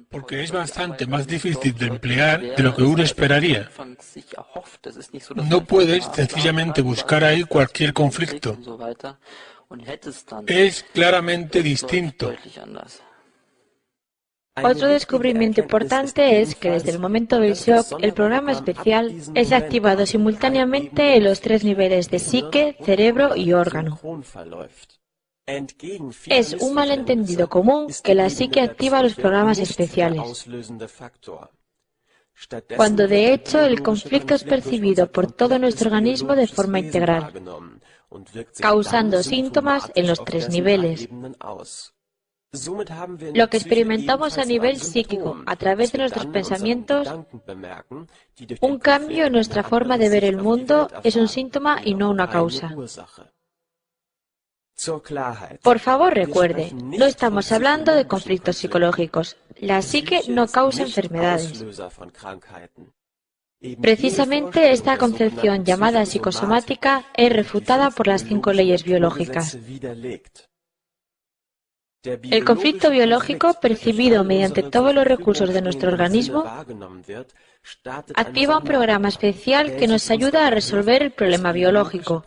porque es bastante más difícil de emplear de lo que uno esperaría. No puedes sencillamente buscar ahí cualquier conflicto. Es claramente distinto. Otro descubrimiento importante es que desde el momento del shock, el programa especial es activado simultáneamente en los tres niveles de psique, cerebro y órgano. Es un malentendido común que la psique activa los programas especiales, cuando de hecho el conflicto es percibido por todo nuestro organismo de forma integral, causando síntomas en los tres niveles. Lo que experimentamos a nivel psíquico, a través de nuestros pensamientos, un cambio en nuestra forma de ver el mundo, es un síntoma y no una causa. Por favor, recuerde, no estamos hablando de conflictos psicológicos. La psique no causa enfermedades. Precisamente esta concepción llamada psicosomática es refutada por las 5 leyes biológicas. El conflicto biológico, percibido mediante todos los recursos de nuestro organismo, activa un programa especial que nos ayuda a resolver el problema biológico.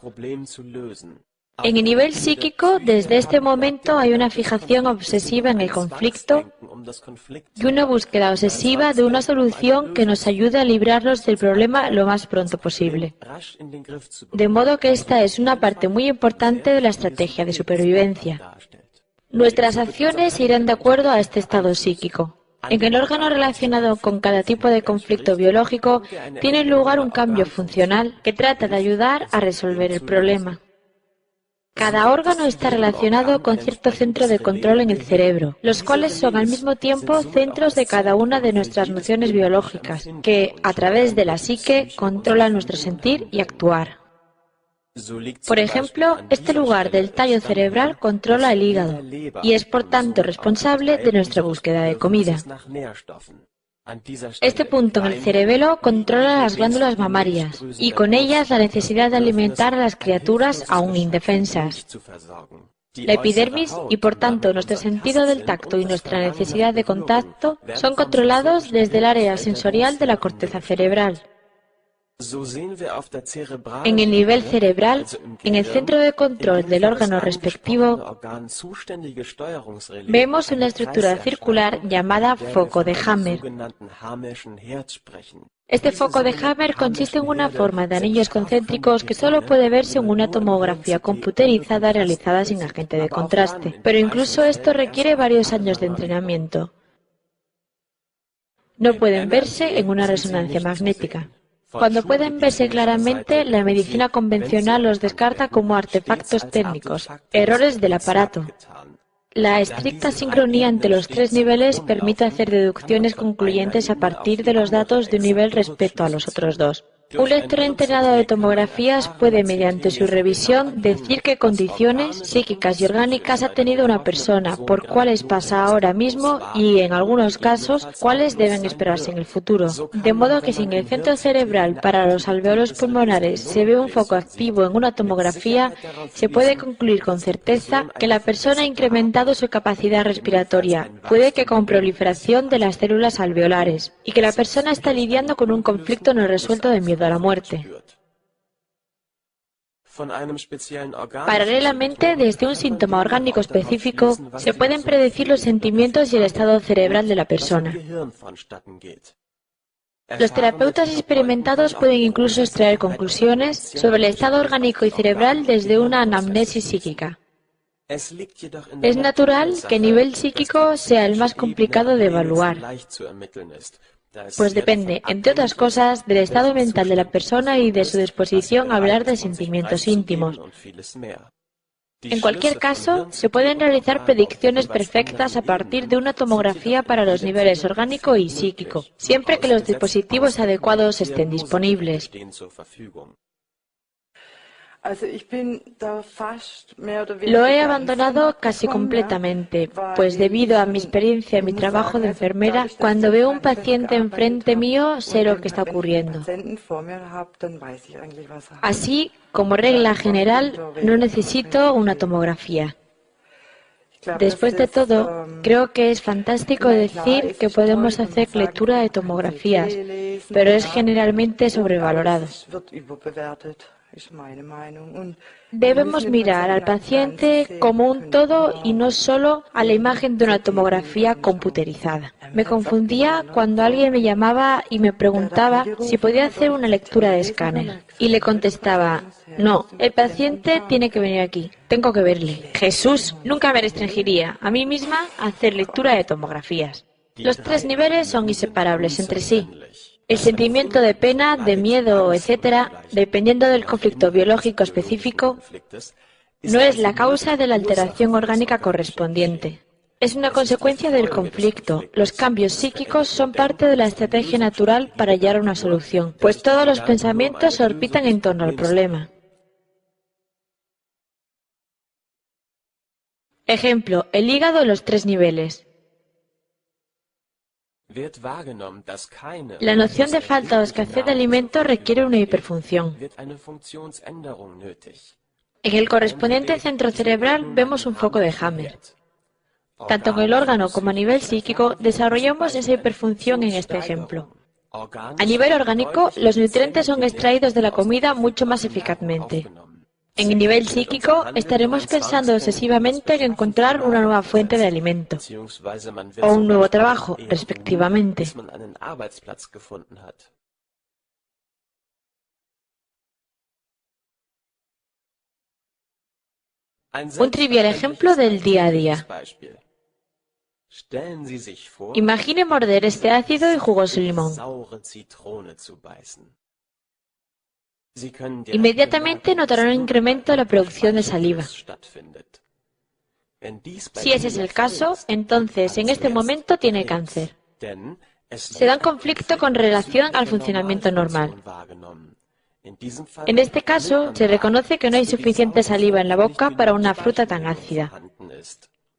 En el nivel psíquico, desde este momento hay una fijación obsesiva en el conflicto y una búsqueda obsesiva de una solución que nos ayude a librarnos del problema lo más pronto posible. De modo que esta es una parte muy importante de la estrategia de supervivencia. Nuestras acciones irán de acuerdo a este estado psíquico. En el órgano relacionado con cada tipo de conflicto biológico tiene lugar un cambio funcional que trata de ayudar a resolver el problema. Cada órgano está relacionado con cierto centro de control en el cerebro, los cuales son al mismo tiempo centros de cada una de nuestras nociones biológicas, que, a través de la psique, controlan nuestro sentir y actuar. Por ejemplo, este lugar del tallo cerebral controla el hígado y es por tanto responsable de nuestra búsqueda de comida. Este punto en el cerebelo controla las glándulas mamarias y con ellas la necesidad de alimentar a las criaturas aún indefensas. La epidermis y por tanto nuestro sentido del tacto y nuestra necesidad de contacto son controlados desde el área sensorial de la corteza cerebral. En el nivel cerebral, en el centro de control del órgano respectivo, vemos una estructura circular llamada foco de Hammer. Este foco de Hammer consiste en una forma de anillos concéntricos que solo puede verse en una tomografía computerizada realizada sin agente de contraste, pero incluso esto requiere varios años de entrenamiento. No pueden verse en una resonancia magnética. Cuando pueden verse claramente, la medicina convencional los descarta como artefactos técnicos, errores del aparato. La estricta sincronía entre los tres niveles permite hacer deducciones concluyentes a partir de los datos de un nivel respecto a los otros dos. Un lector entrenado de tomografías puede, mediante su revisión, decir qué condiciones psíquicas y orgánicas ha tenido una persona, por cuáles pasa ahora mismo y, en algunos casos, cuáles deben esperarse en el futuro. De modo que si en el centro cerebral para los alveolos pulmonares se ve un foco activo en una tomografía, se puede concluir con certeza que la persona ha incrementado su capacidad respiratoria, puede que con proliferación de las células alveolares, y que la persona está lidiando con un conflicto no resuelto de miedo a la muerte. Paralelamente, desde un síntoma orgánico específico, se pueden predecir los sentimientos y el estado cerebral de la persona. Los terapeutas experimentados pueden incluso extraer conclusiones sobre el estado orgánico y cerebral desde una anamnesis psíquica. Es natural que el nivel psíquico sea el más complicado de evaluar, pues depende, entre otras cosas, del estado mental de la persona y de su disposición a hablar de sentimientos íntimos. En cualquier caso, se pueden realizar predicciones perfectas a partir de una tomografía para los niveles orgánico y psíquico, siempre que los dispositivos adecuados estén disponibles. Lo he abandonado casi completamente, pues debido a mi experiencia en mi trabajo de enfermera, cuando veo un paciente enfrente mío, sé lo que está ocurriendo. Así, como regla general, no necesito una tomografía. Después de todo, creo que es fantástico decir que podemos hacer lectura de tomografías, pero es generalmente sobrevalorado. Debemos mirar al paciente como un todo y no solo a la imagen de una tomografía computerizada. Me confundía cuando alguien me llamaba y me preguntaba si podía hacer una lectura de escáner. Y le contestaba, no, el paciente tiene que venir aquí, tengo que verle. Jesús, nunca me restringiría a mí misma a hacer lectura de tomografías. Los 3 niveles son inseparables entre sí. El sentimiento de pena, de miedo, etc., dependiendo del conflicto biológico específico, no es la causa de la alteración orgánica correspondiente. Es una consecuencia del conflicto. Los cambios psíquicos son parte de la estrategia natural para hallar una solución, pues todos los pensamientos orbitan en torno al problema. Ejemplo, el hígado en los 3 niveles. La noción de falta o escasez de alimento requiere una hiperfunción. En el correspondiente centro cerebral vemos un foco de Hammer. Tanto en el órgano como a nivel psíquico desarrollamos esa hiperfunción en este ejemplo. A nivel orgánico, los nutrientes son extraídos de la comida mucho más eficazmente. En el nivel psíquico, estaremos pensando obsesivamente en encontrar una nueva fuente de alimento o un nuevo trabajo, respectivamente. Un trivial ejemplo del día a día. Imagine morder este ácido y jugoso limón. Inmediatamente notarán un incremento en la producción de saliva. Si ese es el caso, entonces en este momento tiene cáncer. Se da un conflicto con relación al funcionamiento normal. En este caso, se reconoce que no hay suficiente saliva en la boca para una fruta tan ácida.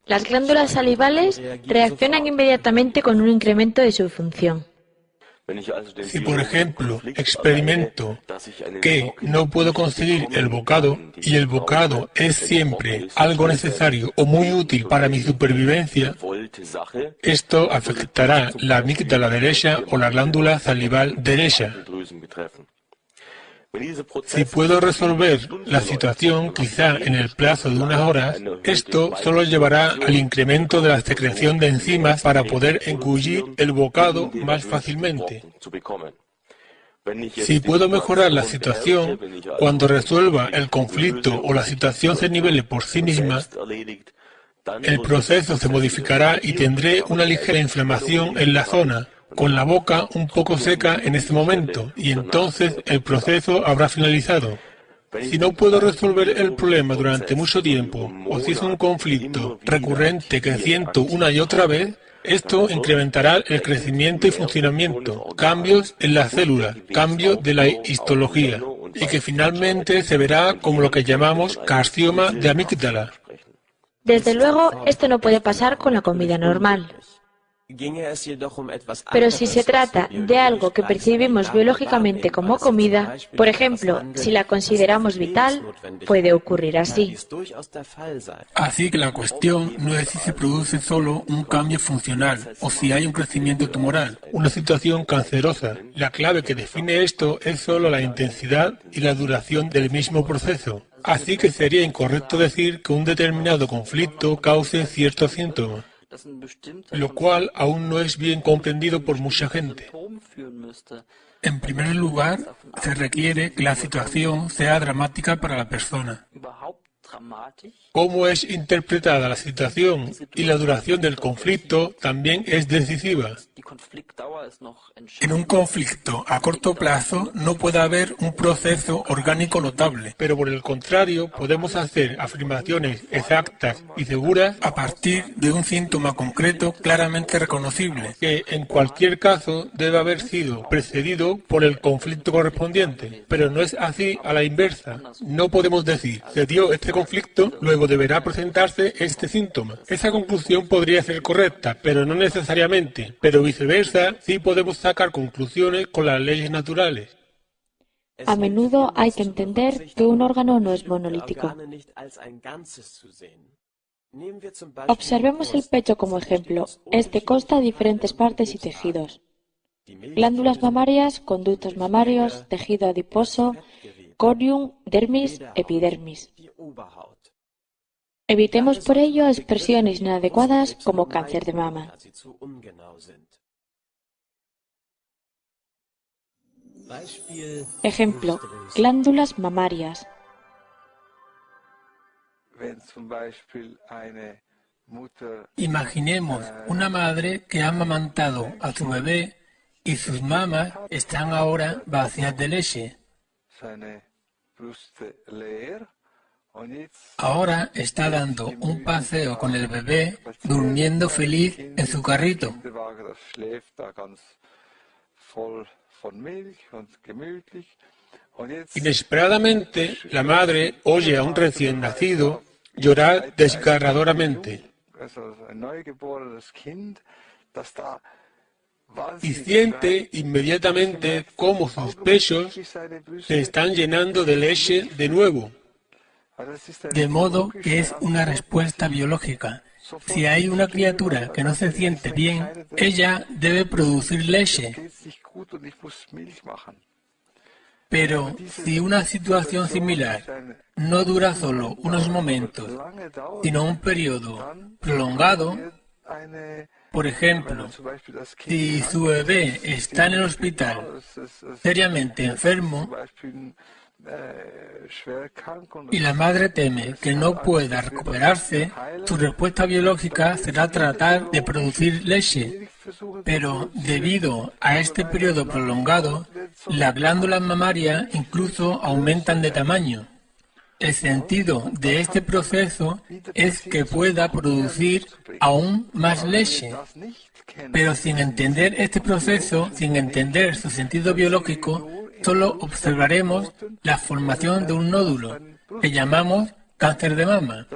Las glándulas salivales reaccionan inmediatamente con un incremento de su función. Si, por ejemplo, experimento que no puedo conseguir el bocado y el bocado es siempre algo necesario o muy útil para mi supervivencia, esto afectará la amígdala derecha o la glándula salival derecha. Si puedo resolver la situación, quizá en el plazo de unas horas, esto solo llevará al incremento de la secreción de enzimas para poder engullir el bocado más fácilmente. Si puedo mejorar la situación, cuando resuelva el conflicto o la situación se nivele por sí misma, el proceso se modificará y tendré una ligera inflamación en la zona, con la boca un poco seca en ese momento, y entonces el proceso habrá finalizado. Si no puedo resolver el problema durante mucho tiempo, o si es un conflicto recurrente que siento una y otra vez, esto incrementará el crecimiento y funcionamiento, cambios en las células, cambio de la histología, y que finalmente se verá como lo que llamamos carcinoma de amígdala. Desde luego, esto no puede pasar con la comida normal. Pero si se trata de algo que percibimos biológicamente como comida, por ejemplo, si la consideramos vital, puede ocurrir así. Así que la cuestión no es si se produce solo un cambio funcional o si hay un crecimiento tumoral, una situación cancerosa. La clave que define esto es solo la intensidad y la duración del mismo proceso. Así que sería incorrecto decir que un determinado conflicto cause ciertos síntomas, lo cual aún no es bien comprendido por mucha gente. En primer lugar, se requiere que la situación sea dramática para la persona. Cómo es interpretada la situación y la duración del conflicto también es decisiva. En un conflicto a corto plazo no puede haber un proceso orgánico notable, pero por el contrario podemos hacer afirmaciones exactas y seguras a partir de un síntoma concreto claramente reconocible, que en cualquier caso debe haber sido precedido por el conflicto correspondiente. Pero no es así a la inversa. No podemos decir, se dio este conflicto, luego deberá presentarse este síntoma. Esa conclusión podría ser correcta, pero no necesariamente. Pero viceversa, sí podemos sacar conclusiones con las leyes naturales. A menudo hay que entender que un órgano no es monolítico. Observemos el pecho como ejemplo. Este consta de diferentes partes y tejidos. Glándulas mamarias, conductos mamarios, tejido adiposo, corium, dermis, epidermis. Evitemos por ello expresiones inadecuadas como cáncer de mama. Ejemplo, glándulas mamarias. Imaginemos una madre que ha amamantado a su bebé y sus mamas están ahora vacías de leche. Ahora está dando un paseo con el bebé, durmiendo feliz en su carrito. Inesperadamente, la madre oye a un recién nacido llorar desgarradoramente y siente inmediatamente cómo sus pechos se están llenando de leche de nuevo. De modo que es una respuesta biológica. Si hay una criatura que no se siente bien, ella debe producir leche. Pero si una situación similar no dura solo unos momentos, sino un periodo prolongado, por ejemplo, si su bebé está en el hospital seriamente enfermo y la madre teme que no pueda recuperarse, su respuesta biológica será tratar de producir leche. Pero debido a este periodo prolongado, las glándulas mamarias incluso aumentan de tamaño. El sentido de este proceso es que pueda producir aún más leche. Pero sin entender este proceso, sin entender su sentido biológico, solo observaremos la formación de un nódulo, que llamamos cáncer de mama.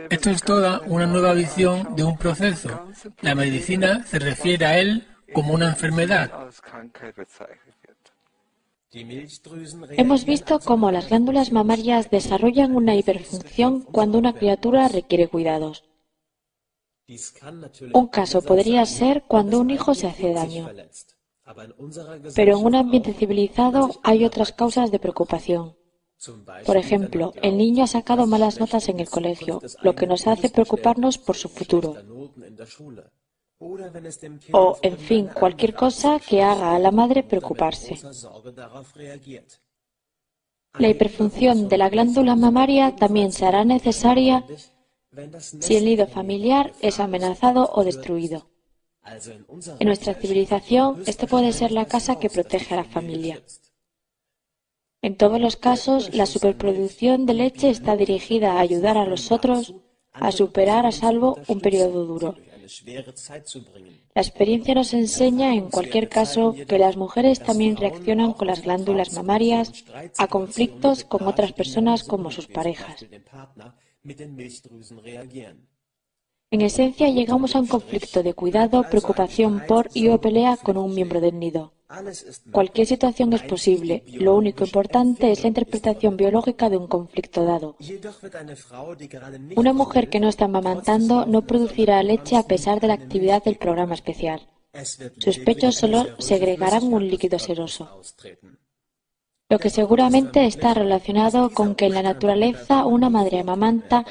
Esto es toda una nueva visión de un proceso. La medicina se refiere a él como una enfermedad. Hemos visto cómo las glándulas mamarias desarrollan una hiperfunción cuando una criatura requiere cuidados. Un caso podría ser cuando un hijo se hace daño. Pero en un ambiente civilizado hay otras causas de preocupación. Por ejemplo, el niño ha sacado malas notas en el colegio, lo que nos hace preocuparnos por su futuro. O, en fin, cualquier cosa que haga a la madre preocuparse. La hiperfunción de la glándula mamaria también se hará necesaria si el nido familiar es amenazado o destruido. En nuestra civilización, esto puede ser la casa que protege a la familia. En todos los casos, la superproducción de leche está dirigida a ayudar a los otros a superar a salvo un periodo duro. La experiencia nos enseña, en cualquier caso, que las mujeres también reaccionan con las glándulas mamarias a conflictos con otras personas como sus parejas. En esencia, llegamos a un conflicto de cuidado, preocupación por y o pelea con un miembro del nido. Cualquier situación es posible. Lo único importante es la interpretación biológica de un conflicto dado. Una mujer que no está amamantando no producirá leche a pesar de la actividad del programa especial. Sus pechos solo segregarán un líquido seroso. Lo que seguramente está relacionado con que en la naturaleza una madre amamanta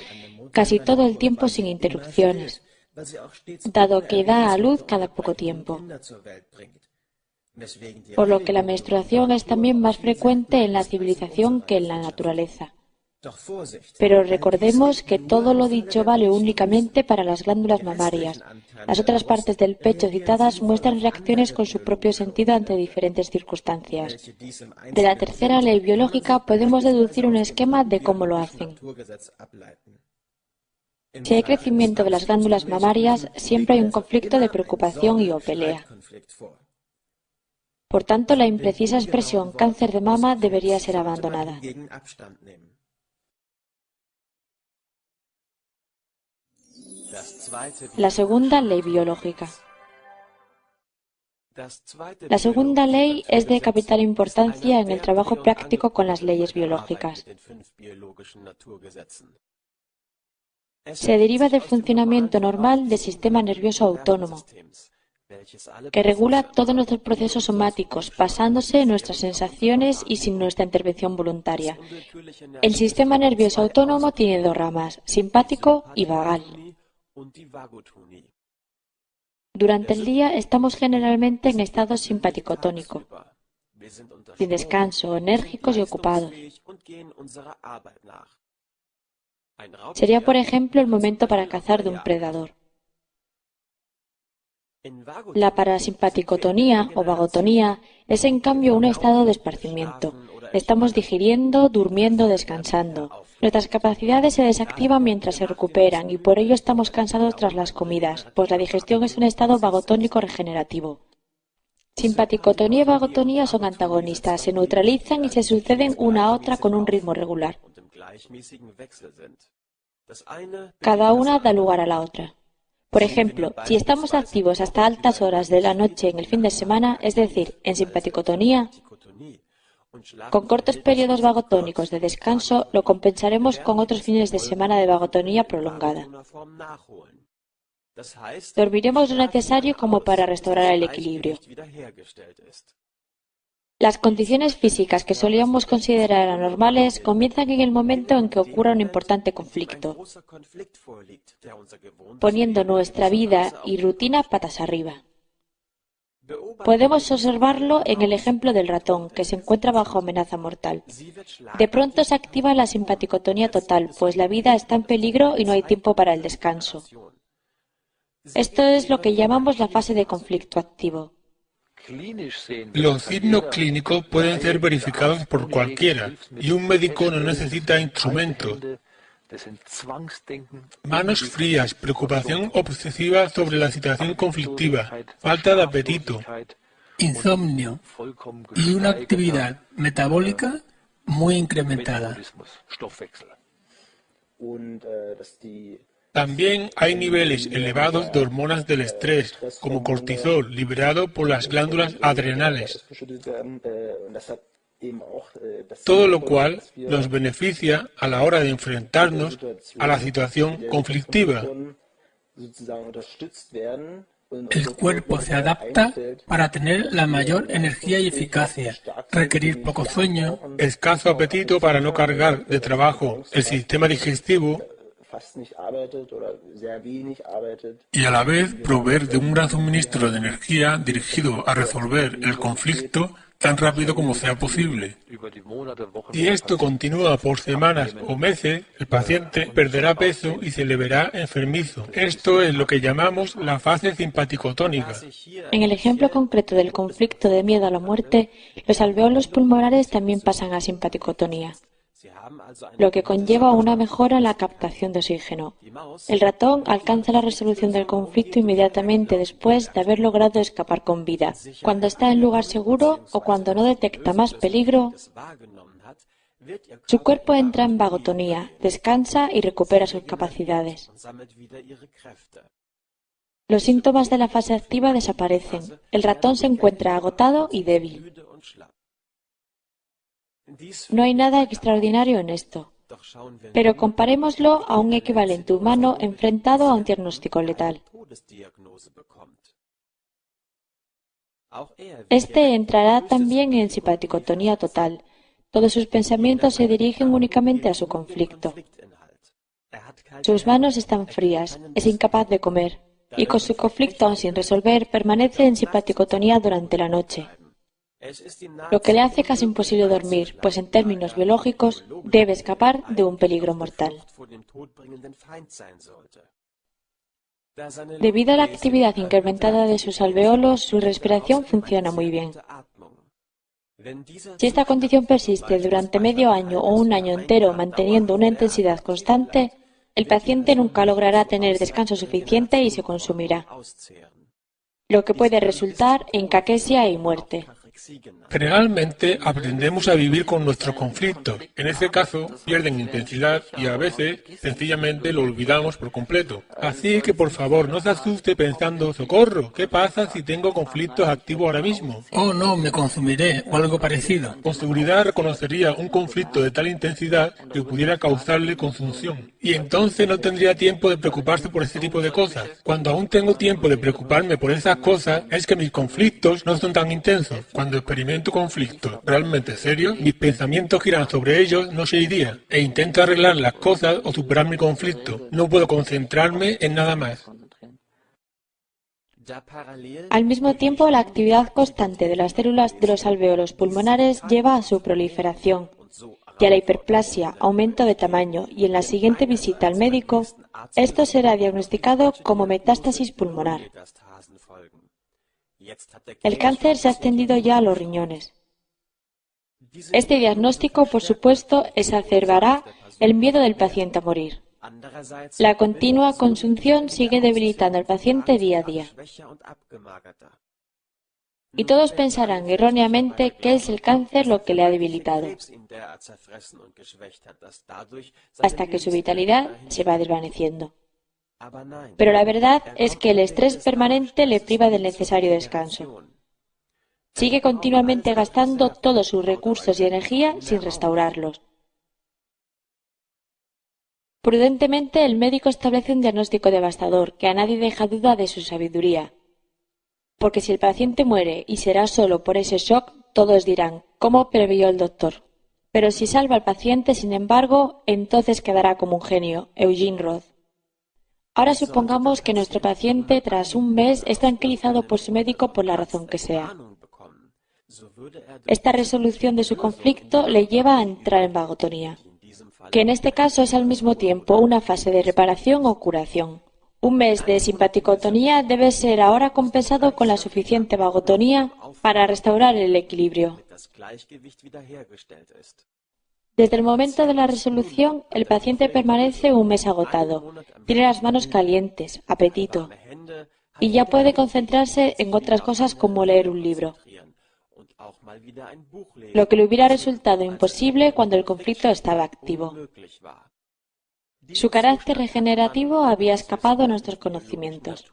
casi todo el tiempo sin interrupciones, dado que da a luz cada poco tiempo. Por lo que la menstruación es también más frecuente en la civilización que en la naturaleza. Pero recordemos que todo lo dicho vale únicamente para las glándulas mamarias. Las otras partes del pecho citadas muestran reacciones con su propio sentido ante diferentes circunstancias. De la tercera ley biológica podemos deducir un esquema de cómo lo hacen. Si hay crecimiento de las glándulas mamarias, siempre hay un conflicto de preocupación y o pelea. Por tanto, la imprecisa expresión cáncer de mama debería ser abandonada. La segunda ley biológica. La segunda ley es de capital importancia en el trabajo práctico con las leyes biológicas. se deriva del funcionamiento normal del sistema nervioso autónomo, que regula todos nuestros procesos somáticos, basándose en nuestras sensaciones y sin nuestra intervención voluntaria. El sistema nervioso autónomo tiene dos ramas, simpático y vagal. Durante el día estamos generalmente en estado simpático-tónico, sin descanso, enérgicos y ocupados. Sería, por ejemplo, el momento para cazar de un predador. La parasimpaticotonía o vagotonía es en cambio un estado de esparcimiento. Estamos digiriendo, durmiendo, descansando. Nuestras capacidades se desactivan mientras se recuperan y por ello estamos cansados tras las comidas, pues la digestión es un estado vagotónico regenerativo. Simpaticotonía y vagotonía son antagonistas, se neutralizan y se suceden una a otra con un ritmo regular. Cada una da lugar a la otra. Por ejemplo, si estamos activos hasta altas horas de la noche en el fin de semana, es decir, en simpaticotonía, con cortos periodos vagotónicos de descanso, lo compensaremos con otros fines de semana de vagotonía prolongada. Dormiremos lo necesario como para restaurar el equilibrio. Las condiciones físicas que solíamos considerar anormales comienzan en el momento en que ocurra un importante conflicto, poniendo nuestra vida y rutina patas arriba. Podemos observarlo en el ejemplo del ratón, que se encuentra bajo amenaza mortal. De pronto se activa la simpaticotonía total, pues la vida está en peligro y no hay tiempo para el descanso. Esto es lo que llamamos la fase de conflicto activo. Los signos clínicos pueden ser verificados por cualquiera y un médico no necesita instrumentos. Manos frías, preocupación obsesiva sobre la situación conflictiva, falta de apetito, insomnio y una actividad metabólica muy incrementada. También hay niveles elevados de hormonas del estrés, como cortisol, liberado por las glándulas adrenales. Todo lo cual nos beneficia a la hora de enfrentarnos a la situación conflictiva. El cuerpo se adapta para tener la mayor energía y eficacia, requerir poco sueño, escaso apetito para no cargar de trabajo el sistema digestivo y a la vez proveer de un gran suministro de energía dirigido a resolver el conflicto tan rápido como sea posible. Si esto continúa por semanas o meses, el paciente perderá peso y se le verá enfermizo. Esto es lo que llamamos la fase simpaticotónica. En el ejemplo concreto del conflicto de miedo a la muerte, los alveolos pulmonares también pasan a simpaticotonía, lo que conlleva una mejora en la captación de oxígeno. El ratón alcanza la resolución del conflicto inmediatamente después de haber logrado escapar con vida. Cuando está en lugar seguro o cuando no detecta más peligro, su cuerpo entra en vagotonía, descansa y recupera sus capacidades. Los síntomas de la fase activa desaparecen. El ratón se encuentra agotado y débil. No hay nada extraordinario en esto, pero comparémoslo a un equivalente humano enfrentado a un diagnóstico letal. Este entrará también en simpaticotonía total. Todos sus pensamientos se dirigen únicamente a su conflicto. Sus manos están frías, es incapaz de comer, y con su conflicto aún sin resolver permanece en simpaticotonía durante la noche, lo que le hace casi imposible dormir, pues en términos biológicos debe escapar de un peligro mortal. Debido a la actividad incrementada de sus alveolos, su respiración funciona muy bien. Si esta condición persiste durante medio año o un año entero manteniendo una intensidad constante, el paciente nunca logrará tener descanso suficiente y se consumirá, lo que puede resultar en caquesia y muerte. Generalmente aprendemos a vivir con nuestros conflictos. En este caso, pierden intensidad y a veces sencillamente lo olvidamos por completo. Así que por favor no se asuste pensando, ¡socorro! ¿Qué pasa si tengo conflictos activos ahora mismo? Oh no, me consumiré o algo parecido. Con seguridad reconocería un conflicto de tal intensidad que pudiera causarle consunción. Y entonces no tendría tiempo de preocuparse por ese tipo de cosas. Cuando aún tengo tiempo de preocuparme por esas cosas, es que mis conflictos no son tan intensos. Cuando experimento conflictos realmente serios, mis pensamientos giran sobre ellos noche y día, e intento arreglar las cosas o superar mi conflicto. No puedo concentrarme en nada más. Al mismo tiempo, la actividad constante de las células de los alvéolos pulmonares lleva a su proliferación y a la hiperplasia, aumento de tamaño, y en la siguiente visita al médico, esto será diagnosticado como metástasis pulmonar. El cáncer se ha extendido ya a los riñones. Este diagnóstico, por supuesto, exacerbará el miedo del paciente a morir. La continua consunción sigue debilitando al paciente día a día. Y todos pensarán erróneamente que es el cáncer lo que le ha debilitado, hasta que su vitalidad se va desvaneciendo. Pero la verdad es que el estrés permanente le priva del necesario descanso. Sigue continuamente gastando todos sus recursos y energía sin restaurarlos. Prudentemente, el médico establece un diagnóstico devastador que a nadie deja duda de su sabiduría. Porque si el paciente muere y será solo por ese shock, todos dirán, ¿cómo previó el doctor? Pero si salva al paciente, sin embargo, entonces quedará como un genio, Eugene Roth. Ahora supongamos que nuestro paciente, tras un mes, es tranquilizado por su médico por la razón que sea. Esta resolución de su conflicto le lleva a entrar en vagotonía, que en este caso es al mismo tiempo una fase de reparación o curación. Un mes de simpaticotonía debe ser ahora compensado con la suficiente vagotonía para restaurar el equilibrio. Desde el momento de la resolución, el paciente permanece un mes agotado, tiene las manos calientes, apetito, y ya puede concentrarse en otras cosas como leer un libro, lo que le hubiera resultado imposible cuando el conflicto estaba activo. Su carácter regenerativo había escapado a nuestros conocimientos.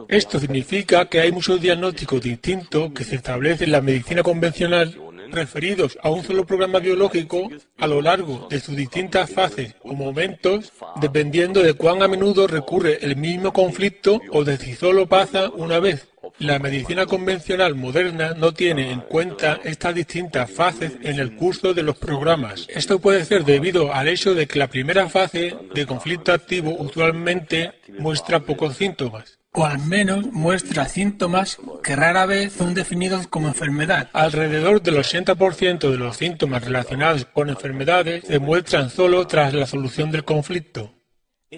Esto significa que hay muchos diagnósticos distintos que se establecen en la medicina convencional referidos a un solo programa biológico a lo largo de sus distintas fases o momentos, dependiendo de cuán a menudo recurre el mismo conflicto o de si solo pasa una vez. La medicina convencional moderna no tiene en cuenta estas distintas fases en el curso de los programas. Esto puede ser debido al hecho de que la primera fase de conflicto activo usualmente muestra pocos síntomas. O al menos muestra síntomas que rara vez son definidos como enfermedad. Alrededor del 80% de los síntomas relacionados con enfermedades se muestran solo tras la solución del conflicto.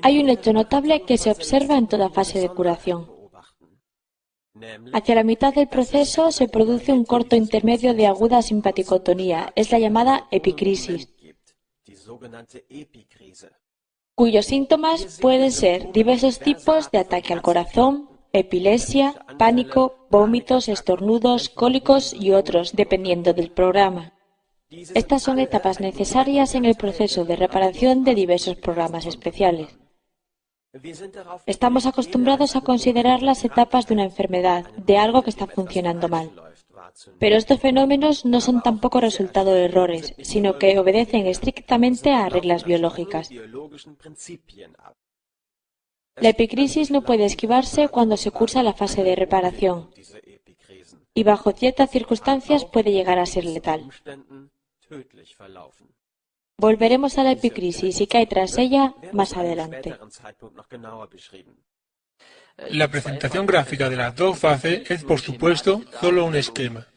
Hay un hecho notable que se observa en toda fase de curación. Hacia la mitad del proceso se produce un corto intermedio de aguda simpaticotonía, es la llamada epicrisis, cuyos síntomas pueden ser diversos tipos de ataque al corazón, epilepsia, pánico, vómitos, estornudos, cólicos y otros, dependiendo del programa. Estas son etapas necesarias en el proceso de reparación de diversos programas especiales. Estamos acostumbrados a considerar las etapas de una enfermedad, de algo que está funcionando mal. Pero estos fenómenos no son tampoco resultado de errores, sino que obedecen estrictamente a reglas biológicas. La epicrisis no puede esquivarse cuando se cursa la fase de reparación, y bajo ciertas circunstancias puede llegar a ser letal. Volveremos a la epicrisis y qué hay tras ella más adelante. La presentación gráfica de las dos fases es, por supuesto, solo un esquema.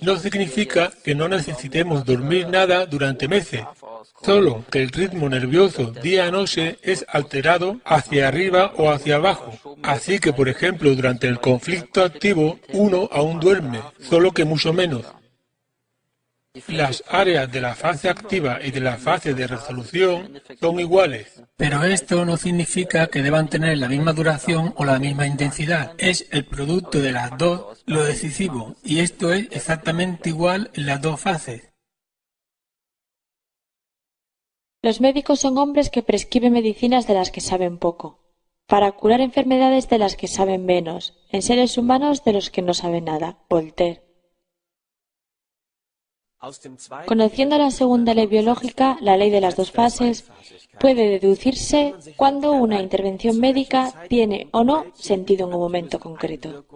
No significa que no necesitemos dormir nada durante meses, solo que el ritmo nervioso día a noche es alterado hacia arriba o hacia abajo. Así que, por ejemplo, durante el conflicto activo, uno aún duerme, solo que mucho menos. Las áreas de la fase activa y de la fase de resolución son iguales. Pero esto no significa que deban tener la misma duración o la misma intensidad. Es el producto de las dos lo decisivo, y esto es exactamente igual en las dos fases. Los médicos son hombres que prescriben medicinas de las que saben poco, para curar enfermedades de las que saben menos, en seres humanos de los que no saben nada. Voltaire. Conociendo la segunda ley biológica, la ley de las dos fases, puede deducirse cuando una intervención médica tiene o no sentido en un momento concreto.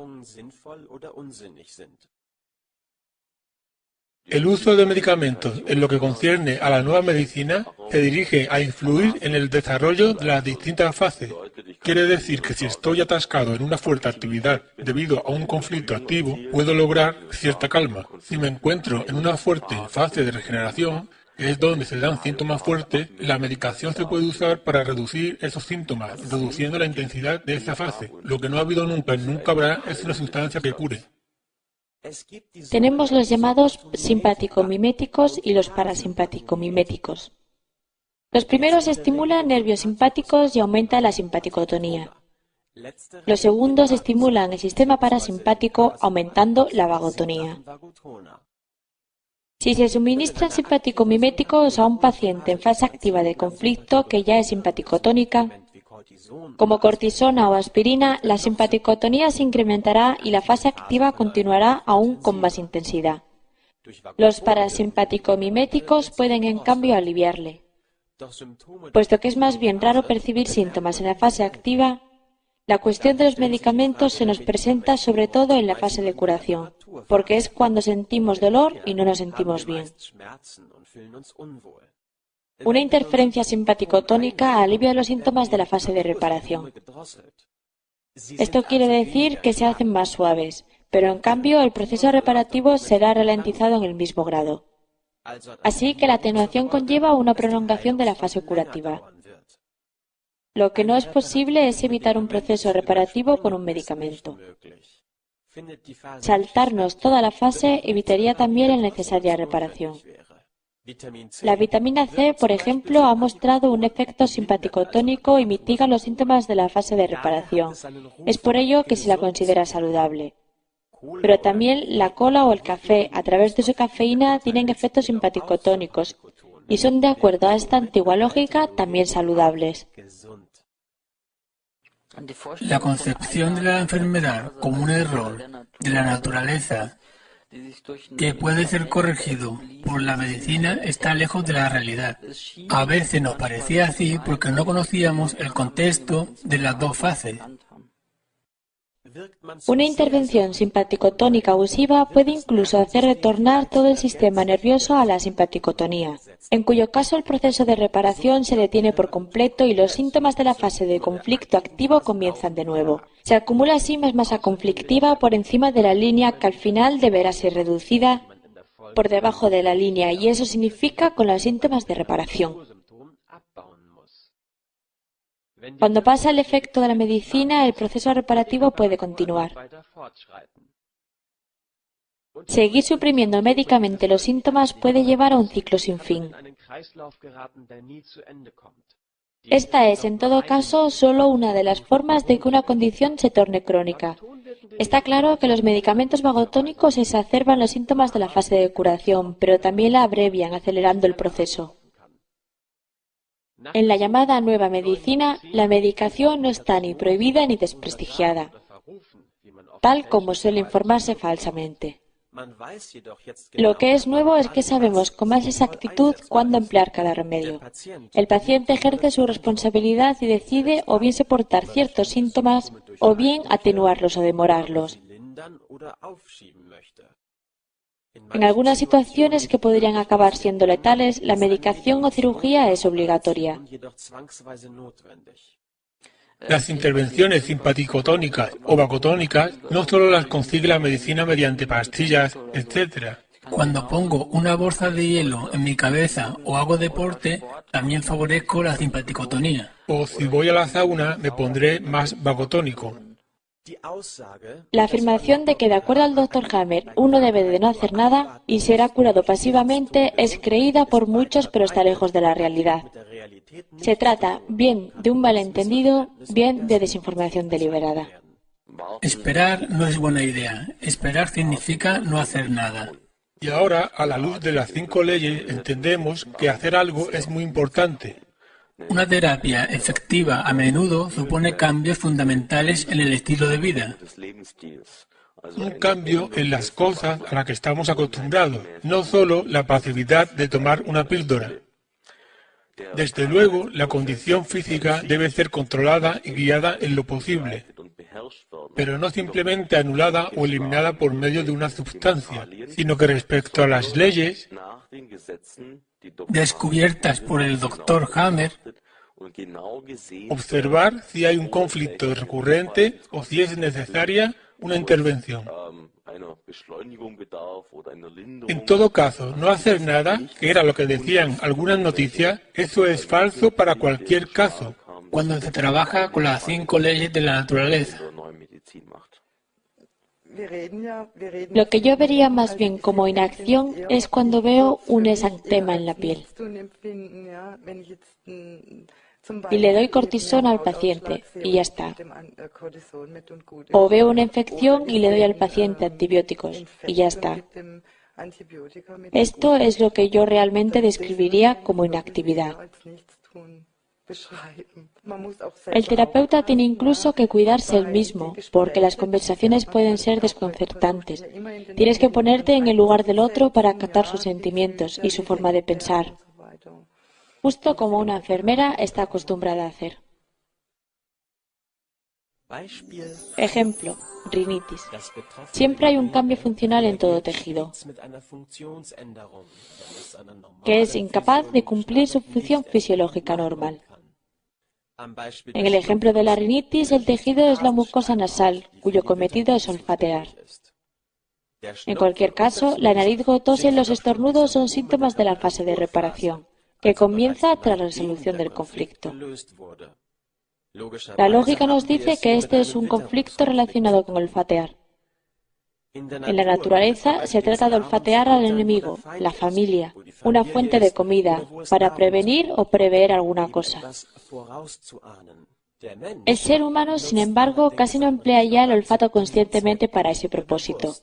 El uso de medicamentos en lo que concierne a la nueva medicina se dirige a influir en el desarrollo de las distintas fases. Quiere decir que si estoy atascado en una fuerte actividad debido a un conflicto activo, puedo lograr cierta calma. Si me encuentro en una fuerte fase de regeneración, que es donde se dan síntomas fuertes, la medicación se puede usar para reducir esos síntomas, reduciendo la intensidad de esa fase. Lo que no ha habido nunca y nunca habrá es una sustancia que cure. Tenemos los llamados simpático-miméticos y los parasimpático-miméticos. Los primeros estimulan nervios simpáticos y aumentan la simpaticotonía. Los segundos estimulan el sistema parasimpático aumentando la vagotonía. Si se suministran simpático-miméticos a un paciente en fase activa de conflicto que ya es simpaticotónica, como cortisona o aspirina, la simpaticotonía se incrementará y la fase activa continuará aún con más intensidad. Los parasimpático-miméticos pueden en cambio aliviarle. Puesto que es más bien raro percibir síntomas en la fase activa, la cuestión de los medicamentos se nos presenta sobre todo en la fase de curación, porque es cuando sentimos dolor y no nos sentimos bien. Una interferencia simpaticotónica alivia los síntomas de la fase de reparación. Esto quiere decir que se hacen más suaves, pero en cambio el proceso reparativo será ralentizado en el mismo grado. Así que la atenuación conlleva una prolongación de la fase curativa. Lo que no es posible es evitar un proceso reparativo con un medicamento. Saltarnos toda la fase evitaría también la necesaria reparación. La vitamina C, por ejemplo, ha mostrado un efecto simpaticotónico y mitiga los síntomas de la fase de reparación. Es por ello que se la considera saludable. Pero también la cola o el café, a través de su cafeína, tienen efectos simpaticotónicos y son, de acuerdo a esta antigua lógica, también saludables. La concepción de la enfermedad como un error de la naturaleza que puede ser corregido por la medicina está lejos de la realidad. A veces nos parecía así porque no conocíamos el contexto de las dos fases. Una intervención simpaticotónica abusiva puede incluso hacer retornar todo el sistema nervioso a la simpaticotonía, en cuyo caso el proceso de reparación se detiene por completo y los síntomas de la fase de conflicto activo comienzan de nuevo. Se acumula así más masa conflictiva por encima de la línea que al final deberá ser reducida por debajo de la línea y eso significa con los síntomas de reparación. Cuando pasa el efecto de la medicina, el proceso reparativo puede continuar. Seguir suprimiendo médicamente los síntomas puede llevar a un ciclo sin fin. Esta es, en todo caso, solo una de las formas de que una condición se torne crónica. Está claro que los medicamentos vagotónicos exacerban los síntomas de la fase de curación, pero también la abrevian, acelerando el proceso. En la llamada nueva medicina, la medicación no está ni prohibida ni desprestigiada, tal como suele informarse falsamente. Lo que es nuevo es que sabemos con más exactitud cuándo emplear cada remedio. El paciente ejerce su responsabilidad y decide o bien soportar ciertos síntomas o bien atenuarlos o demorarlos. En algunas situaciones que podrían acabar siendo letales, la medicación o cirugía es obligatoria. Las intervenciones simpaticotónicas o vagotónicas no solo las consigue la medicina mediante pastillas, etc. Cuando pongo una bolsa de hielo en mi cabeza o hago deporte, también favorezco la simpaticotonía. O si voy a la sauna, me pondré más vagotónico. La afirmación de que, de acuerdo al Dr. Hammer, uno debe de no hacer nada y será curado pasivamente es creída por muchos, pero está lejos de la realidad. Se trata bien de un malentendido, bien de desinformación deliberada. Esperar no es buena idea. Esperar significa no hacer nada. Y ahora, a la luz de las 5 leyes, entendemos que hacer algo es muy importante. Una terapia efectiva a menudo supone cambios fundamentales en el estilo de vida. un cambio en las cosas a las que estamos acostumbrados, no solo la pasividad de tomar una píldora. Desde luego, la condición física debe ser controlada y guiada en lo posible, pero no simplemente anulada o eliminada por medio de una sustancia, sino que respecto a las leyes descubiertas por el Dr. Hammer, observar si hay un conflicto recurrente o si es necesaria una intervención. En todo caso, no hacer nada, que era lo que decían algunas noticias, eso es falso para cualquier caso, cuando se trabaja con las 5 leyes de la naturaleza. Lo que yo vería más bien como inacción es cuando veo un exantema en la piel y le doy cortisona al paciente y ya está. O veo una infección y le doy al paciente antibióticos y ya está. Esto es lo que yo realmente describiría como inactividad. El terapeuta tiene incluso que cuidarse él mismo, porque las conversaciones pueden ser desconcertantes. Tienes que ponerte en el lugar del otro para captar sus sentimientos y su forma de pensar, justo como una enfermera está acostumbrada a hacer. Ejemplo, rinitis. Siempre hay un cambio funcional en todo tejido, que es incapaz de cumplir su función fisiológica normal. En el ejemplo de la rinitis, el tejido es la mucosa nasal, cuyo cometido es olfatear. En cualquier caso, la nariz gotosa y los estornudos son síntomas de la fase de reparación, que comienza tras la resolución del conflicto. La lógica nos dice que este es un conflicto relacionado con olfatear. En la naturaleza se trata de olfatear al enemigo, la familia, una fuente de comida, para prevenir o prever alguna cosa. El ser humano, sin embargo, casi no emplea ya el olfato conscientemente para ese propósito.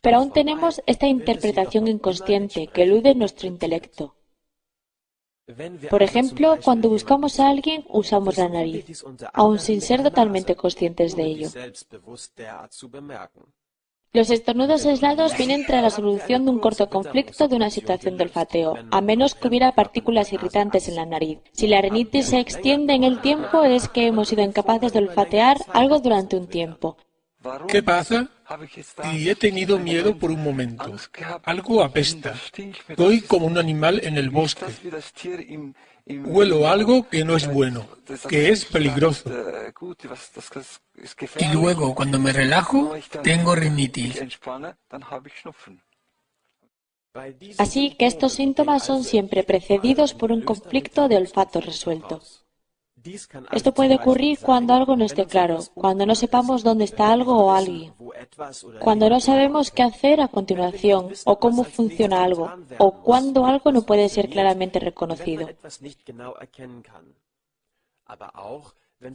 Pero aún tenemos esta interpretación inconsciente que elude nuestro intelecto. Por ejemplo, cuando buscamos a alguien, usamos la nariz, aun sin ser totalmente conscientes de ello. Los estornudos aislados vienen tras la solución de un corto conflicto de una situación de olfateo, a menos que hubiera partículas irritantes en la nariz. Si la rinitis se extiende en el tiempo, es que hemos sido incapaces de olfatear algo durante un tiempo. ¿Qué pasa? Y he tenido miedo por un momento. Algo apesta. Soy como un animal en el bosque. Huelo algo que no es bueno, que es peligroso. Y luego, cuando me relajo, tengo rinitis. Así que estos síntomas son siempre precedidos por un conflicto de olfato resuelto. Esto puede ocurrir cuando algo no esté claro, cuando no sepamos dónde está algo o alguien, cuando no sabemos qué hacer a continuación o cómo funciona algo, o cuando algo no puede ser claramente reconocido.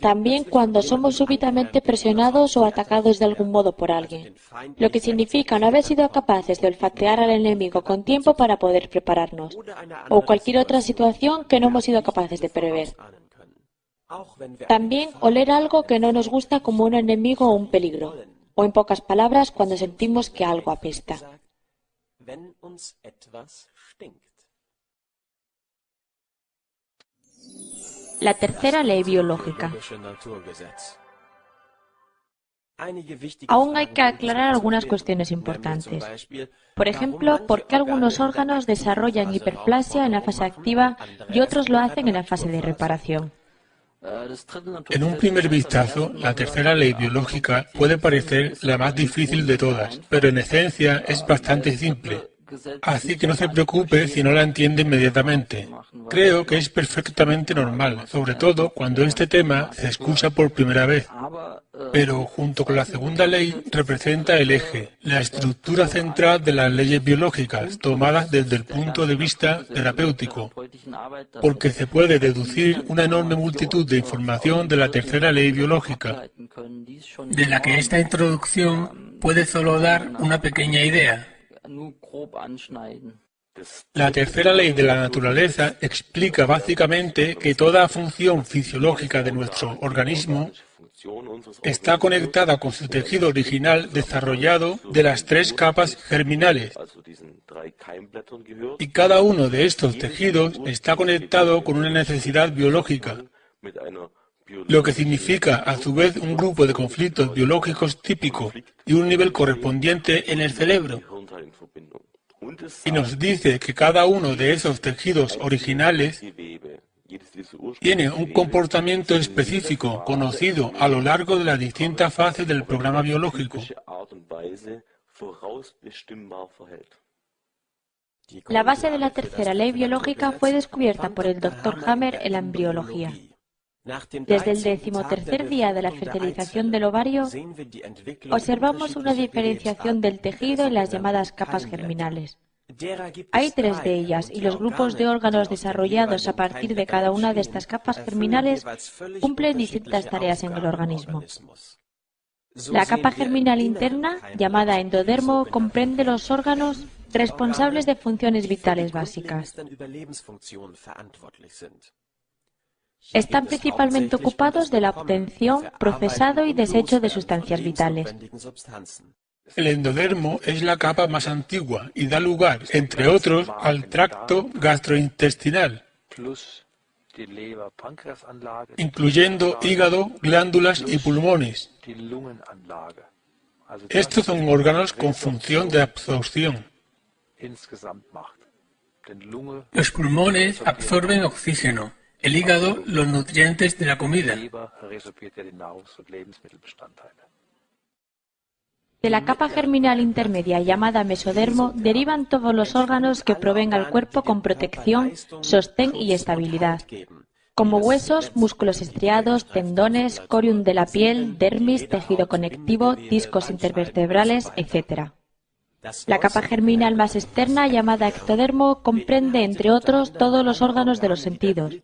También cuando somos súbitamente presionados o atacados de algún modo por alguien, lo que significa no haber sido capaces de olfatear al enemigo con tiempo para poder prepararnos, o cualquier otra situación que no hemos sido capaces de prever. También oler algo que no nos gusta como un enemigo o un peligro, o en pocas palabras, cuando sentimos que algo apesta. La tercera ley biológica. Aún hay que aclarar algunas cuestiones importantes. Por ejemplo, ¿por qué algunos órganos desarrollan hiperplasia en la fase activa y otros lo hacen en la fase de reparación? En un primer vistazo, la tercera ley biológica puede parecer la más difícil de todas, pero en esencia es bastante simple. Así que no se preocupe si no la entiende inmediatamente. Creo que es perfectamente normal, sobre todo cuando este tema se escucha por primera vez. Pero, junto con la segunda ley, representa el eje, la estructura central de las leyes biológicas, tomadas desde el punto de vista terapéutico, porque se puede deducir una enorme multitud de información de la tercera ley biológica, de la que esta introducción puede solo dar una pequeña idea. La tercera ley de la naturaleza explica básicamente que toda función fisiológica de nuestro organismo está conectada con su tejido original desarrollado de las 3 capas germinales. Y cada uno de estos tejidos está conectado con una necesidad biológica, lo que significa a su vez un grupo de conflictos biológicos típico y un nivel correspondiente en el cerebro. Y nos dice que cada uno de esos tejidos originales tiene un comportamiento específico conocido a lo largo de las distintas fases del programa biológico. La base de la tercera ley biológica fue descubierta por el Dr. Hammer en la embriología. Desde el 13º día de la fertilización del ovario, observamos una diferenciación del tejido en las llamadas capas germinales. Hay 3 de ellas y los grupos de órganos desarrollados a partir de cada una de estas capas germinales cumplen distintas tareas en el organismo. La capa germinal interna, llamada endodermo, comprende los órganos responsables de funciones vitales básicas. Están principalmente ocupados de la obtención, procesado y desecho de sustancias vitales. El endodermo es la capa más antigua y da lugar, entre otros, al tracto gastrointestinal, incluyendo hígado, glándulas y pulmones. Estos son órganos con función de absorción. Los pulmones absorben oxígeno, el hígado los nutrientes de la comida. De la capa germinal intermedia llamada mesodermo derivan todos los órganos que proveen al cuerpo con protección, sostén y estabilidad, como huesos, músculos estriados, tendones, corium de la piel, dermis, tejido conectivo, discos intervertebrales, etc. La capa germinal más externa, llamada ectodermo, comprende, entre otros, todos los órganos de los sentidos,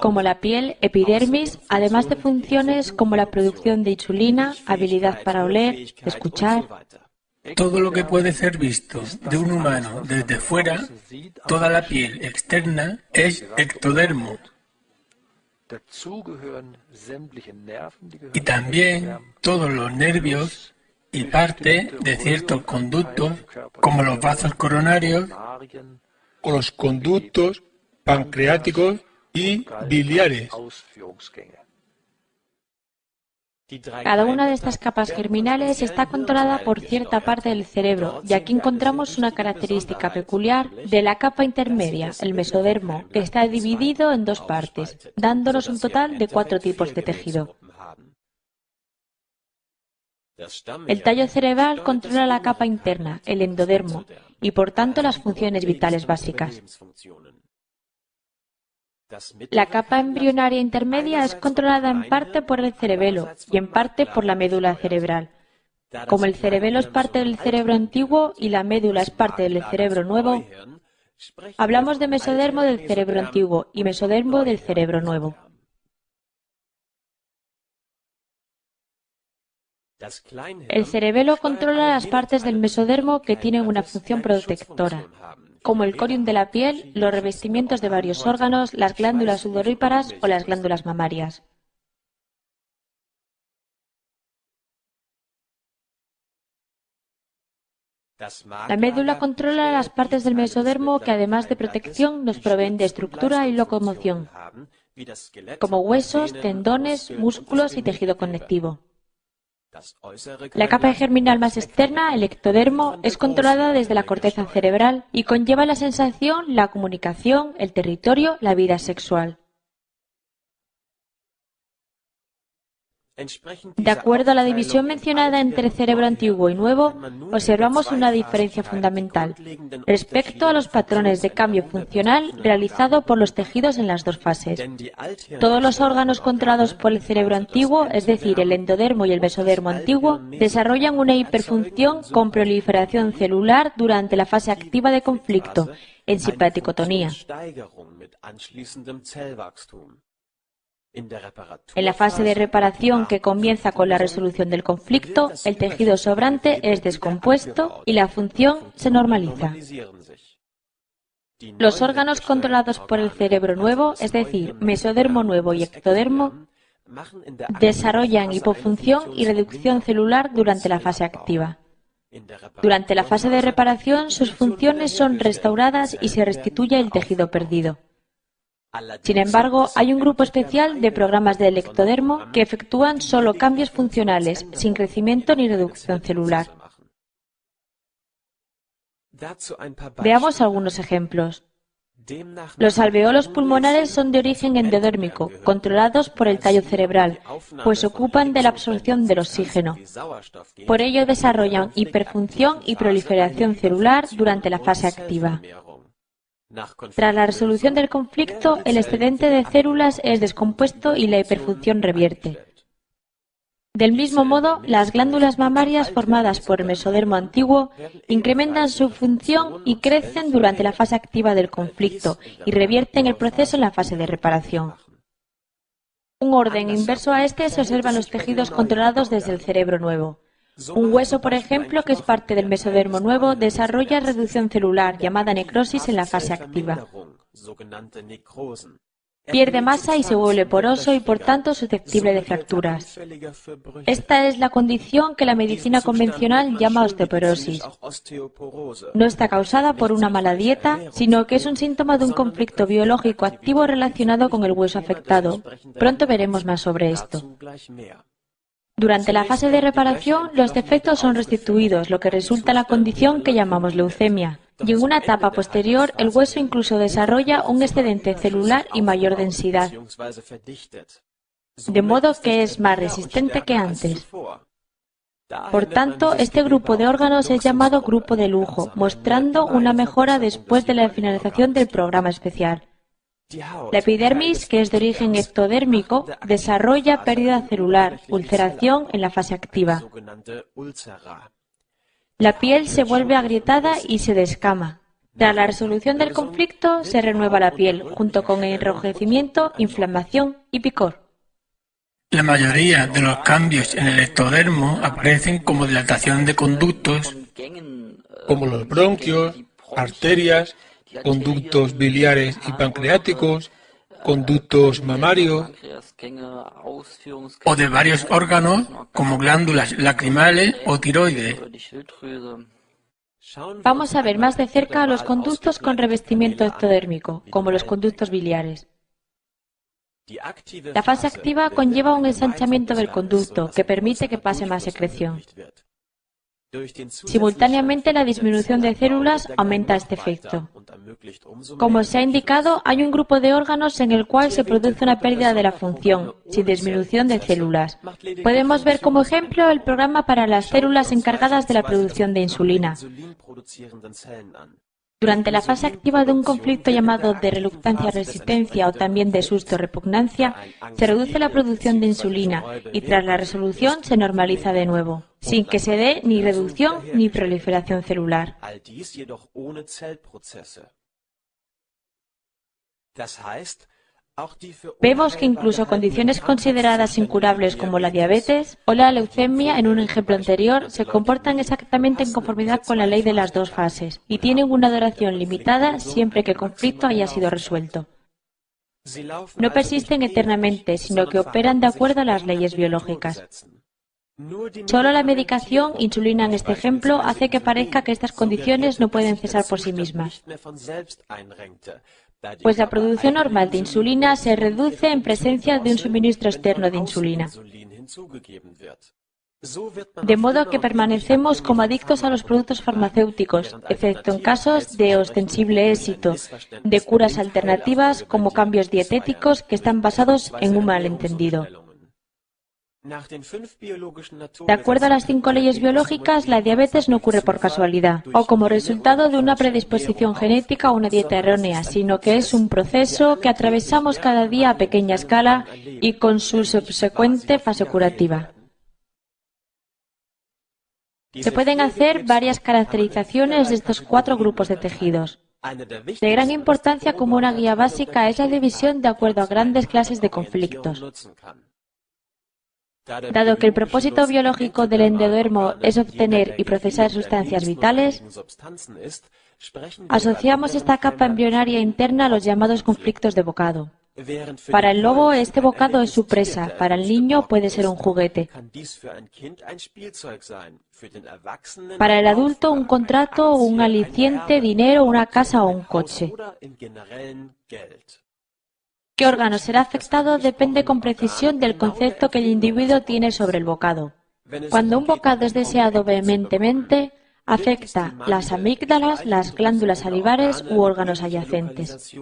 como la piel, epidermis, además de funciones como la producción de insulina, habilidad para oler, escuchar. Todo lo que puede ser visto de un humano desde fuera, toda la piel externa, es ectodermo. Y también todos los nervios y parte de ciertos conductos, como los vasos coronarios o los conductos pancreáticos y biliares. Cada una de estas capas germinales está controlada por cierta parte del cerebro, y aquí encontramos una característica peculiar de la capa intermedia, el mesodermo, que está dividido en 2 partes, dándonos un total de 4 tipos de tejido. El tallo cerebral controla la capa interna, el endodermo, y por tanto las funciones vitales básicas. La capa embrionaria intermedia es controlada en parte por el cerebelo y en parte por la médula cerebral. Como el cerebelo es parte del cerebro antiguo y la médula es parte del cerebro nuevo, hablamos de mesodermo del cerebro antiguo y mesodermo del cerebro nuevo. El cerebelo controla las partes del mesodermo que tienen una función protectora, como el corium de la piel, los revestimientos de varios órganos, las glándulas sudoríparas o las glándulas mamarias. La médula controla las partes del mesodermo que, además de protección, nos proveen de estructura y locomoción, como huesos, tendones, músculos y tejido conectivo. La capa germinal más externa, el ectodermo, es controlada desde la corteza cerebral y conlleva la sensación, la comunicación, el territorio, la vida sexual. De acuerdo a la división mencionada entre cerebro antiguo y nuevo, observamos una diferencia fundamental respecto a los patrones de cambio funcional realizado por los tejidos en las 2 fases. Todos los órganos controlados por el cerebro antiguo, es decir, el endodermo y el mesodermo antiguo, desarrollan una hiperfunción con proliferación celular durante la fase activa de conflicto, en simpaticotonía. En la fase de reparación, que comienza con la resolución del conflicto, el tejido sobrante es descompuesto y la función se normaliza. Los órganos controlados por el cerebro nuevo, es decir, mesodermo nuevo y ectodermo, Desarrollan hipofunción y reducción celular durante la fase activa. Durante la fase de reparación, sus funciones son restauradas y se restituye el tejido perdido. Sin embargo, hay un grupo especial de programas del ectodermo que efectúan solo cambios funcionales, sin crecimiento ni reducción celular. Veamos algunos ejemplos. Los alveolos pulmonares son de origen endodérmico, controlados por el tallo cerebral, pues se ocupan de la absorción del oxígeno. Por ello desarrollan hiperfunción y proliferación celular durante la fase activa. Tras la resolución del conflicto, el excedente de células es descompuesto y la hiperfunción revierte. Del mismo modo, las glándulas mamarias formadas por el mesodermo antiguo incrementan su función y crecen durante la fase activa del conflicto y revierten el proceso en la fase de reparación. Un orden inverso a este se observa en los tejidos controlados desde el cerebro nuevo. Un hueso, por ejemplo, que es parte del mesodermo nuevo, desarrolla reducción celular, llamada necrosis, en la fase activa. Pierde masa y se vuelve poroso y, por tanto, susceptible de fracturas. Esta es la condición que la medicina convencional llama osteoporosis. No está causada por una mala dieta, sino que es un síntoma de un conflicto biológico activo relacionado con el hueso afectado. Pronto veremos más sobre esto. Durante la fase de reparación, los defectos son restituidos, lo que resulta en la condición que llamamos leucemia. Y en una etapa posterior, el hueso incluso desarrolla un excedente celular y mayor densidad, de modo que es más resistente que antes. Por tanto, este grupo de órganos es llamado grupo de lujo, mostrando una mejora después de la finalización del programa especial. La epidermis, que es de origen ectodérmico, desarrolla pérdida celular, ulceración en la fase activa. La piel se vuelve agrietada y se descama. Tras la resolución del conflicto, se renueva la piel, junto con enrojecimiento, inflamación y picor. La mayoría de los cambios en el ectodermo aparecen como dilatación de conductos, como los bronquios, arterias, conductos biliares y pancreáticos, conductos mamarios o de varios órganos como glándulas lacrimales o tiroides. Vamos a ver más de cerca los conductos con revestimiento ectodérmico, como los conductos biliares. La fase activa conlleva un ensanchamiento del conducto que permite que pase más secreción. Simultáneamente, la disminución de células aumenta este efecto. Como se ha indicado, hay un grupo de órganos en el cual se produce una pérdida de la función, sin disminución de células. Podemos ver como ejemplo el programa para las células encargadas de la producción de insulina. Durante la fase activa de un conflicto llamado de reluctancia-resistencia o también de susto-repugnancia, se reduce la producción de insulina y tras la resolución se normaliza de nuevo, sin que se dé ni reducción ni proliferación celular. Vemos que incluso condiciones consideradas incurables como la diabetes o la leucemia en un ejemplo anterior se comportan exactamente en conformidad con la ley de las dos fases y tienen una duración limitada siempre que el conflicto haya sido resuelto. No persisten eternamente, sino que operan de acuerdo a las leyes biológicas. Solo la medicación, insulina en este ejemplo, hace que parezca que estas condiciones no pueden cesar por sí mismas, pues la producción normal de insulina se reduce en presencia de un suministro externo de insulina. De modo que permanecemos como adictos a los productos farmacéuticos, excepto en casos de ostensible éxito, de curas alternativas como cambios dietéticos que están basados en un malentendido. De acuerdo a las 5 leyes biológicas, la diabetes no ocurre por casualidad o como resultado de una predisposición genética o una dieta errónea, sino que es un proceso que atravesamos cada día a pequeña escala y con su subsecuente fase curativa. Se pueden hacer varias caracterizaciones de estos 4 grupos de tejidos. De gran importancia como una guía básica es la división de acuerdo a grandes clases de conflictos. Dado que el propósito biológico del endodermo es obtener y procesar sustancias vitales, asociamos esta capa embrionaria interna a los llamados conflictos de bocado. Para el lobo, este bocado es su presa, para el niño puede ser un juguete. Para el adulto, un contrato, un aliciente, dinero, una casa o un coche. ¿Qué órgano será afectado? Depende con precisión del concepto que el individuo tiene sobre el bocado. Cuando un bocado es deseado vehementemente, afecta las amígdalas, las glándulas salivares u órganos adyacentes.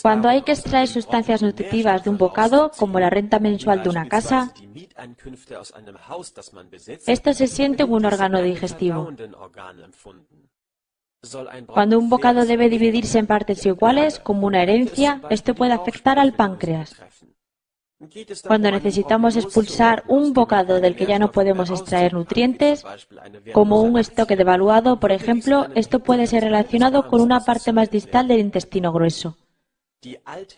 Cuando hay que extraer sustancias nutritivas de un bocado, como la renta mensual de una casa, esto se siente en un órgano digestivo. Cuando un bocado debe dividirse en partes iguales, como una herencia, esto puede afectar al páncreas. Cuando necesitamos expulsar un bocado del que ya no podemos extraer nutrientes, como un estoque devaluado, por ejemplo, esto puede ser relacionado con una parte más distal del intestino grueso.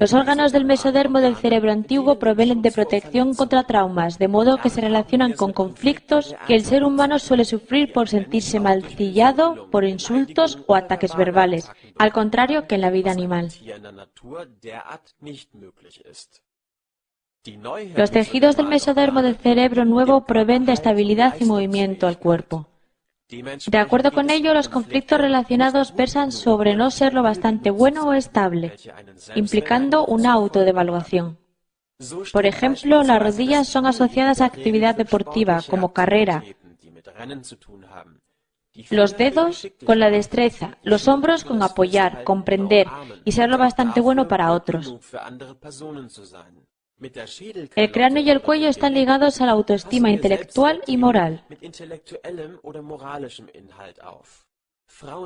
Los órganos del mesodermo del cerebro antiguo provienen de protección contra traumas, de modo que se relacionan con conflictos que el ser humano suele sufrir por sentirse mancillado por insultos o ataques verbales, al contrario que en la vida animal. Los tejidos del mesodermo del cerebro nuevo proveen de estabilidad y movimiento al cuerpo. De acuerdo con ello, los conflictos relacionados versan sobre no ser lo bastante bueno o estable, implicando una autodevaluación. Por ejemplo, las rodillas son asociadas a actividad deportiva, como carrera, los dedos con la destreza, los hombros con apoyar, comprender y ser lo bastante bueno para otros. El cráneo y el cuello están ligados a la autoestima intelectual y moral.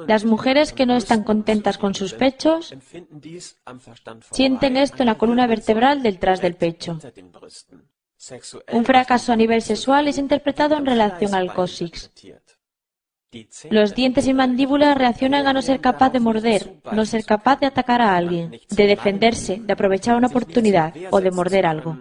Las mujeres que no están contentas con sus pechos sienten esto en la columna vertebral detrás del pecho. Un fracaso a nivel sexual es interpretado en relación al cóccix. Los dientes y mandíbulas reaccionan a no ser capaz de morder, no ser capaz de atacar a alguien, de defenderse, de aprovechar una oportunidad o de morder algo.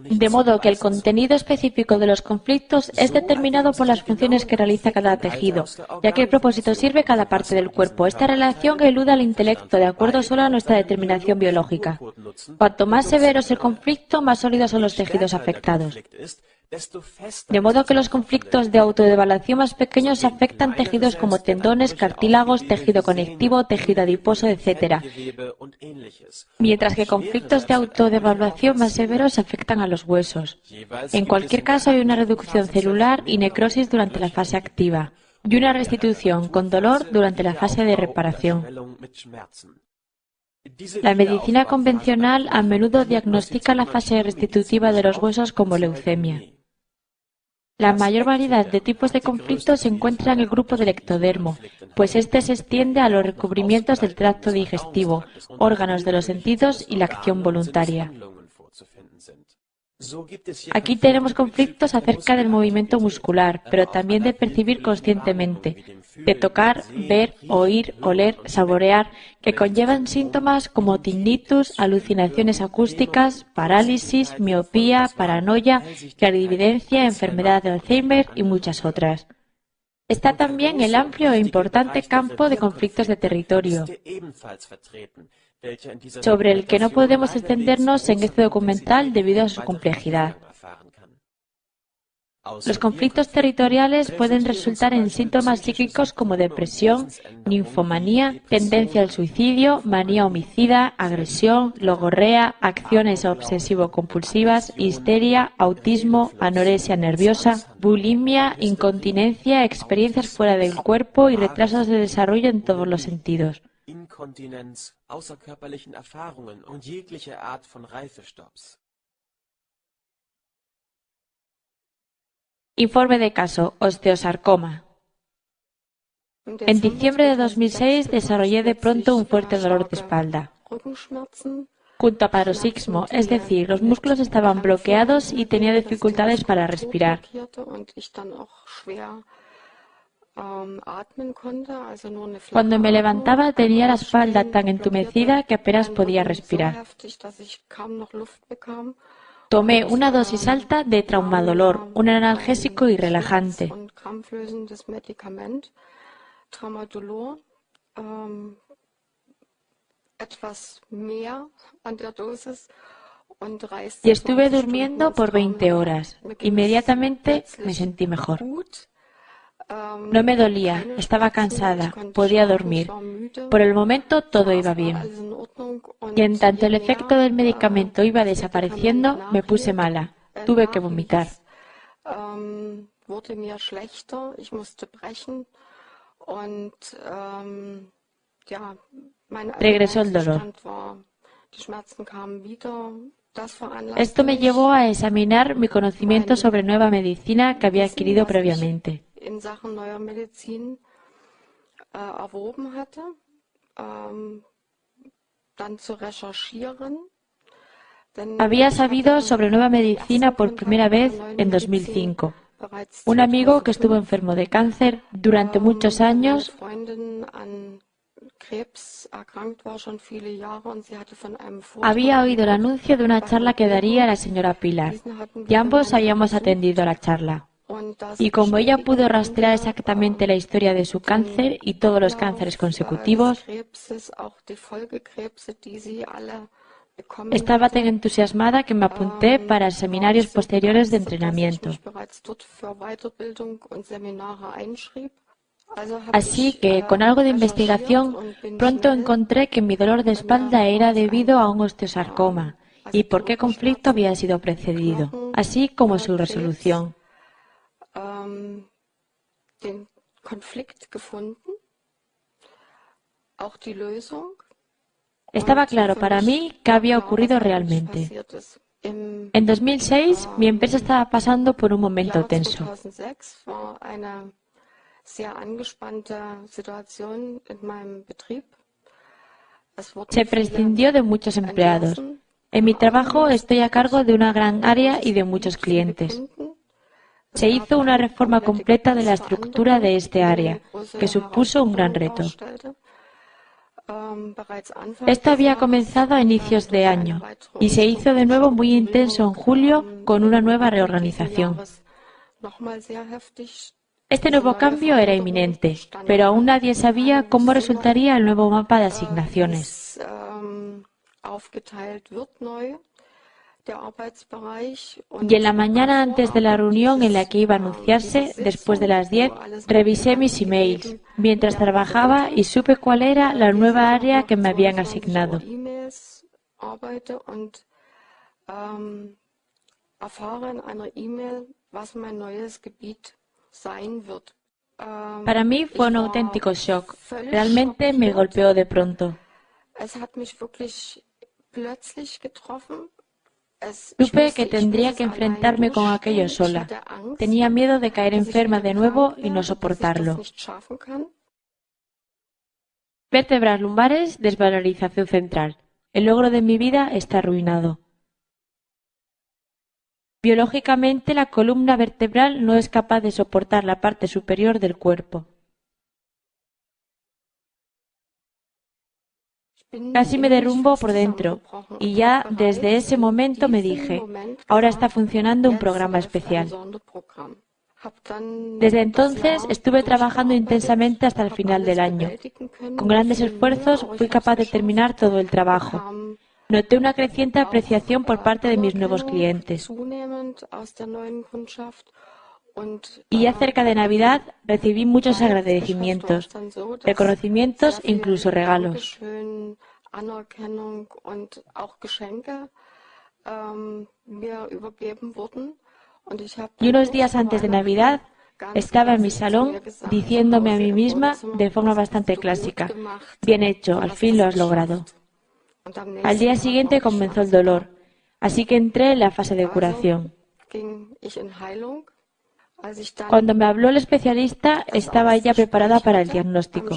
De modo que el contenido específico de los conflictos es determinado por las funciones que realiza cada tejido, ya que el propósito sirve cada parte del cuerpo. Esta relación elude al intelecto de acuerdo solo a nuestra determinación biológica. Cuanto más severo es el conflicto, más sólidos son los tejidos afectados. De modo que los conflictos de autodevaluación más pequeños afectan tejidos como tendones, cartílagos, tejido conectivo, tejido adiposo, etc. Mientras que conflictos de autodevaluación más severos afectan a los huesos. En cualquier caso, hay una reducción celular y necrosis durante la fase activa, y una restitución con dolor durante la fase de reparación. La medicina convencional a menudo diagnostica la fase restitutiva de los huesos como leucemia. La mayor variedad de tipos de conflictos se encuentra en el grupo del ectodermo, pues este se extiende a los recubrimientos del tracto digestivo, órganos de los sentidos y la acción voluntaria. Aquí tenemos conflictos acerca del movimiento muscular, pero también de percibir conscientemente, de tocar, ver, oír, oler, saborear, que conllevan síntomas como tinnitus, alucinaciones acústicas, parálisis, miopía, paranoia, clarividencia, enfermedad de Alzheimer y muchas otras. Está también el amplio e importante campo de conflictos de territorio, sobre el que no podemos extendernos en este documental debido a su complejidad. Los conflictos territoriales pueden resultar en síntomas psíquicos como depresión, ninfomanía, tendencia al suicidio, manía homicida, agresión, logorrea, acciones obsesivo-compulsivas, histeria, autismo, anorexia nerviosa, bulimia, incontinencia, experiencias fuera del cuerpo y retrasos de desarrollo en todos los sentidos. Inkontinenz, außerkörperlichen Erfahrungen und jegliche Art von Reifestopps. Informe de caso, osteosarcoma. En diciembre de 2006 desarrollé de pronto un fuerte dolor de espalda, junto a paroxismo, es decir, los músculos estaban bloqueados y tenía dificultades para respirar. Cuando me levantaba tenía la espalda tan entumecida que apenas podía respirar. Tomé una dosis alta de traumadolor, un analgésico y relajante. Y estuve durmiendo por 20 horas. Inmediatamente me sentí mejor. No me dolía, estaba cansada, podía dormir. Por el momento todo iba bien. Y en tanto el efecto del medicamento iba desapareciendo, me puse mala. Tuve que vomitar. Regresó el dolor. Esto me llevó a examinar mi conocimiento sobre nueva medicina que había adquirido previamente. Había sabido sobre nueva medicina por primera vez en 2005. Un amigo que estuvo enfermo de cáncer durante muchos años había oído el anuncio de una charla que daría la señora Pilar, y ambos habíamos atendido a la charla. Y como ella pudo rastrear exactamente la historia de su cáncer y todos los cánceres consecutivos, estaba tan entusiasmada que me apunté para seminarios posteriores de entrenamiento. Así que, con algo de investigación, pronto encontré que mi dolor de espalda era debido a un osteosarcoma y por qué conflicto había sido precedido, así como su resolución. Estaba claro para mí qué había ocurrido realmente. En 2006, mi empresa estaba pasando por un momento tenso. Se prescindió de muchos empleados. En mi trabajo estoy a cargo de una gran área y de muchos clientes. Se hizo una reforma completa de la estructura de este área, que supuso un gran reto. Esto había comenzado a inicios de año y se hizo de nuevo muy intenso en julio con una nueva reorganización. Este nuevo cambio era inminente, pero aún nadie sabía cómo resultaría el nuevo mapa de asignaciones. Y en la mañana antes de la reunión en la que iba a anunciarse, después de las 10, revisé mis emails mientras trabajaba y supe cuál era la nueva área que me habían asignado. Para mí fue un auténtico shock. Realmente me golpeó de pronto. Supe que tendría que enfrentarme con aquello sola. Tenía miedo de caer enferma de nuevo y no soportarlo. Vértebras lumbares, desvalorización central. El logro de mi vida está arruinado. Biológicamente, la columna vertebral no es capaz de soportar la parte superior del cuerpo. Casi me derrumbo por dentro y ya desde ese momento me dije, ahora está funcionando un programa especial. Desde entonces estuve trabajando intensamente hasta el final del año. Con grandes esfuerzos fui capaz de terminar todo el trabajo. Noté una creciente apreciación por parte de mis nuevos clientes. Y ya cerca de Navidad recibí muchos agradecimientos, reconocimientos e incluso regalos. Y unos días antes de Navidad estaba en mi salón diciéndome a mí misma de forma bastante clásica, bien hecho, al fin lo has logrado. Al día siguiente comenzó el dolor, así que entré en la fase de curación. Cuando me habló el especialista, estaba ella preparada para el diagnóstico.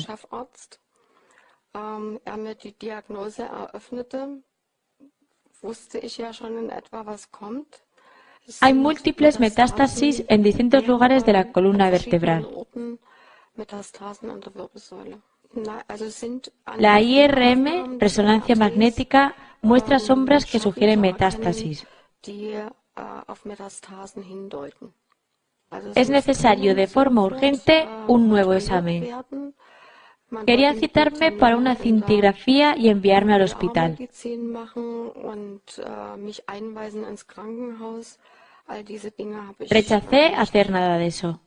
Hay múltiples metástasis en distintos lugares de la columna vertebral. La IRM, resonancia magnética, muestra sombras que sugieren metástasis. Es necesario de forma urgente un nuevo examen. Querían citarme para una cintigrafía y enviarme al hospital. Rechacé hacer nada de eso.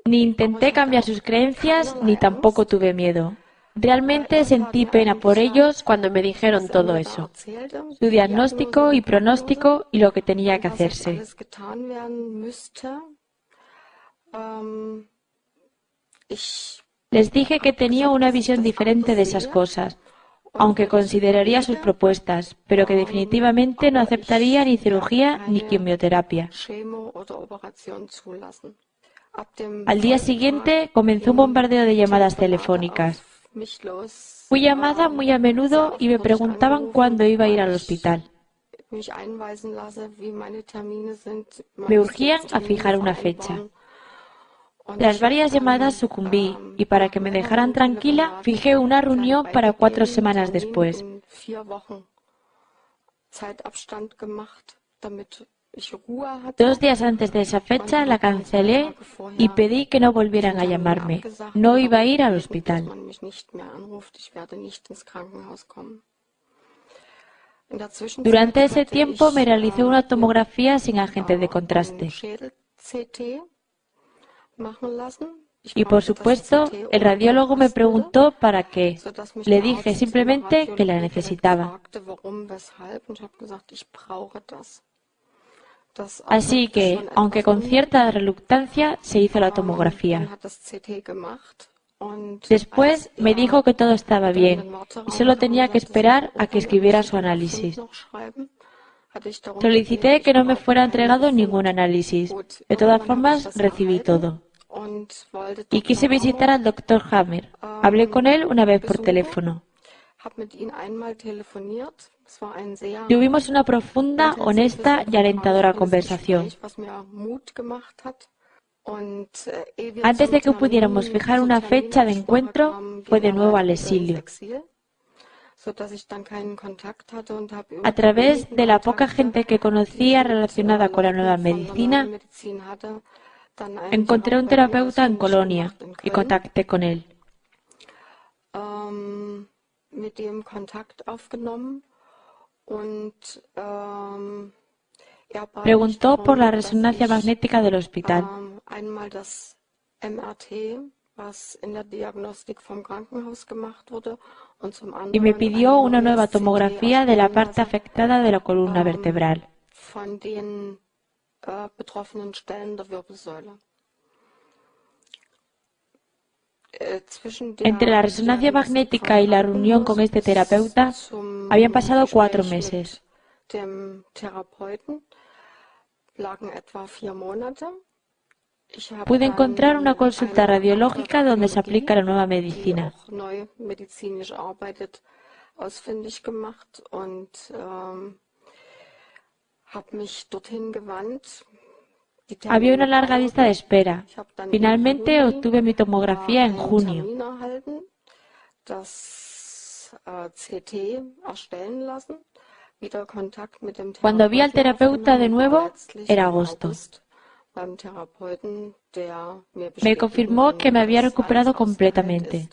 Ni intenté cambiar sus creencias, ni tampoco tuve miedo. Realmente sentí pena por ellos cuando me dijeron todo eso, su diagnóstico y pronóstico y lo que tenía que hacerse. Les dije que tenía una visión diferente de esas cosas, aunque consideraría sus propuestas, pero que definitivamente no aceptaría ni cirugía ni quimioterapia. Al día siguiente comenzó un bombardeo de llamadas telefónicas. Fui llamada muy a menudo y me preguntaban cuándo iba a ir al hospital. Me urgían a fijar una fecha. Tras varias llamadas sucumbí y para que me dejaran tranquila fijé una reunión para 4 semanas después. 2 días antes de esa fecha la cancelé y pedí que no volvieran a llamarme. No iba a ir al hospital. Durante ese tiempo me realicé una tomografía sin agentes de contraste. Y por supuesto, el radiólogo me preguntó para qué. Le dije simplemente que la necesitaba. Así que, aunque con cierta reluctancia, se hizo la tomografía. Después me dijo que todo estaba bien y solo tenía que esperar a que escribiera su análisis. Solicité que no me fuera entregado ningún análisis. De todas formas, recibí todo. Y quise visitar al Dr. Hammer. Hablé con él una vez por teléfono. Tuvimos una profunda, honesta y alentadora conversación. Antes de que pudiéramos fijar una fecha de encuentro, fue de nuevo al exilio. A través de la poca gente que conocía relacionada con la nueva medicina, encontré un terapeuta en Colonia y contacté con él. Preguntó por la resonancia magnética del hospital. Y me pidió una nueva tomografía de la parte afectada de la columna vertebral. Entre la resonancia magnética y la reunión con este terapeuta habían pasado 4 meses. Pude encontrar una consulta radiológica donde se aplica la nueva medicina. Había una larga lista de espera. Finalmente obtuve mi tomografía en junio. Cuando vi al terapeuta de nuevo, era agosto. Me confirmó que me había recuperado completamente.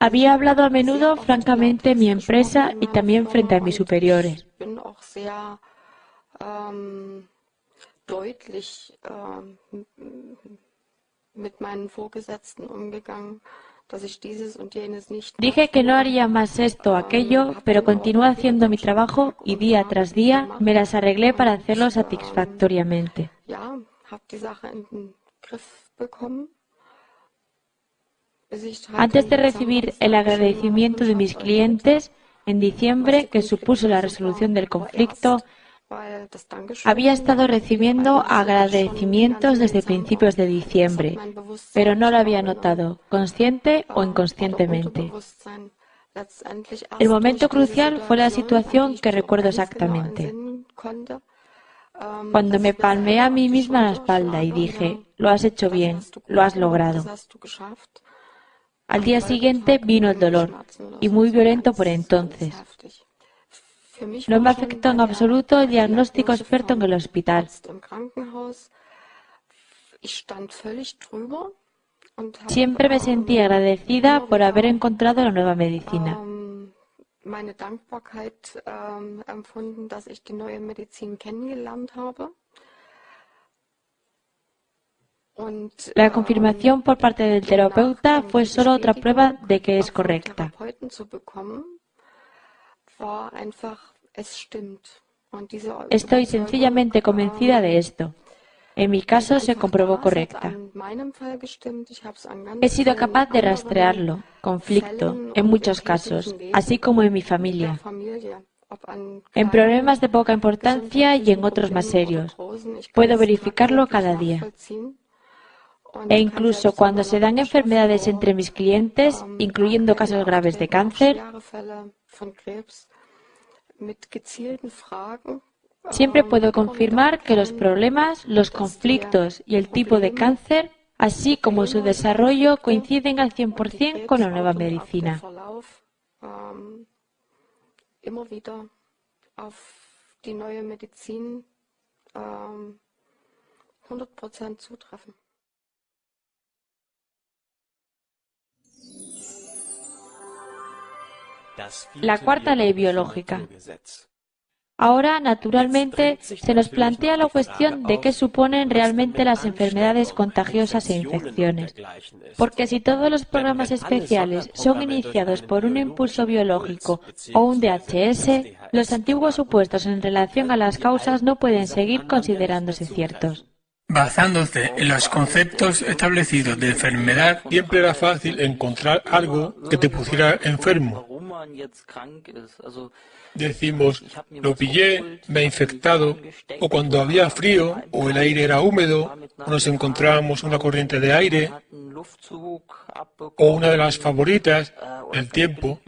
Había hablado a menudo francamente en mi empresa y también frente a mis superiores. Dije que no haría más esto o aquello, pero continué haciendo mi trabajo y día tras día me las arreglé para hacerlo satisfactoriamente. Antes de recibir el agradecimiento de mis clientes, en diciembre, que supuso la resolución del conflicto, había estado recibiendo agradecimientos desde principios de diciembre, pero no lo había notado, consciente o inconscientemente. El momento crucial fue la situación que recuerdo exactamente. Cuando me palmeé a mí misma la espalda y dije, lo has hecho bien, lo has logrado. Al día siguiente vino el dolor, y muy violento por entonces. No me afectó en absoluto el diagnóstico experto en el hospital. Siempre me sentí agradecida por haber encontrado la nueva medicina. La confirmación por parte del terapeuta fue solo otra prueba de que es correcta. Estoy sencillamente convencida de esto. En mi caso se comprobó correcta. He sido capaz de rastrearlo, conflicto, en muchos casos, así como en mi familia. En problemas de poca importancia y en otros más serios. Puedo verificarlo cada día. E incluso cuando se dan enfermedades entre mis clientes, incluyendo casos graves de cáncer, siempre puedo confirmar que los problemas, los conflictos y el tipo de cáncer, así como su desarrollo, coinciden al 100% con la nueva medicina. La cuarta ley biológica. Ahora, naturalmente, se nos plantea la cuestión de qué suponen realmente las enfermedades contagiosas e infecciones. Porque si todos los programas especiales son iniciados por un impulso biológico o un DHS, los antiguos supuestos en relación a las causas no pueden seguir considerándose ciertos. Basándose en los conceptos establecidos de enfermedad, siempre era fácil encontrar algo que te pusiera enfermo. Decimos, lo pillé, me he infectado, o cuando había frío, o el aire era húmedo, o nos encontrábamos una corriente de aire, o una de las favoritas, el tiempo.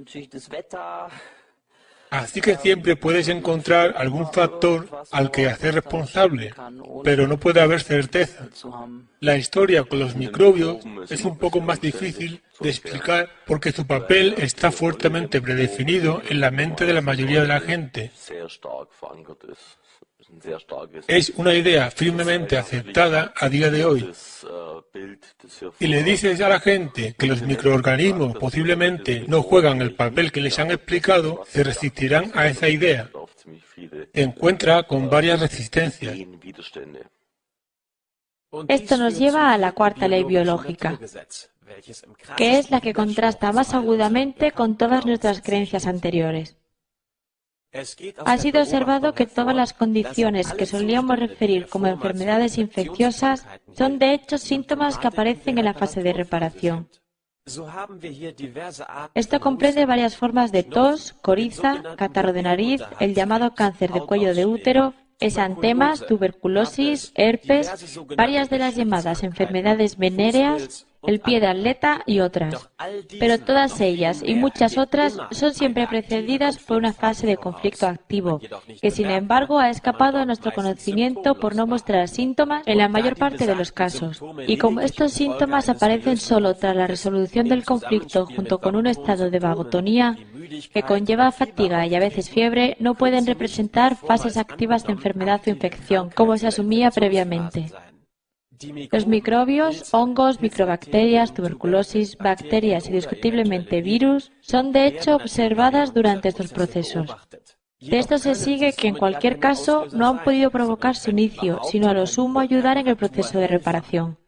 Así que siempre puedes encontrar algún factor al que hacer responsable, pero no puede haber certeza. La historia con los microbios es un poco más difícil de explicar porque su papel está fuertemente predefinido en la mente de la mayoría de la gente. Es una idea firmemente aceptada a día de hoy. Si le dices a la gente que los microorganismos posiblemente no juegan el papel que les han explicado, se resistirán a esa idea. Se encuentra con varias resistencias. Esto nos lleva a la cuarta ley biológica, que es la que contrasta más agudamente con todas nuestras creencias anteriores. Ha sido observado que todas las condiciones que solíamos referir como enfermedades infecciosas son de hecho síntomas que aparecen en la fase de reparación. Esto comprende varias formas de tos, coriza, catarro de nariz, el llamado cáncer de cuello de útero, exantemas, tuberculosis, herpes, varias de las llamadas enfermedades venéreas, el pie de atleta y otras. Pero todas ellas y muchas otras son siempre precedidas por una fase de conflicto activo, que sin embargo ha escapado a nuestro conocimiento por no mostrar síntomas en la mayor parte de los casos. Y como estos síntomas aparecen solo tras la resolución del conflicto junto con un estado de vagotonía que conlleva fatiga y a veces fiebre, no pueden representar fases activas de enfermedad o infección, como se asumía previamente. Los microbios, hongos, microbacterias, tuberculosis, bacterias y discutiblemente virus son de hecho observadas durante estos procesos. De esto se sigue que en cualquier caso no han podido provocar su inicio, sino a lo sumo ayudar en el proceso de reparación.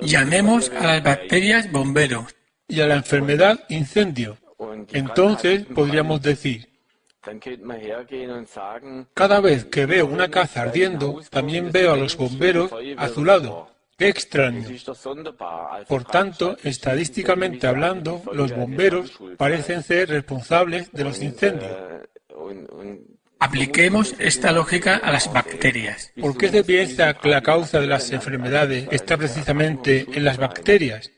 Llamemos a las bacterias bomberos y a la enfermedad incendio. Entonces podríamos decir, cada vez que veo una casa ardiendo, también veo a los bomberos a su lado. ¡Qué extraño! Por tanto, estadísticamente hablando, los bomberos parecen ser responsables de los incendios. Apliquemos esta lógica a las bacterias. ¿Por qué se piensa que la causa de las enfermedades está precisamente en las bacterias?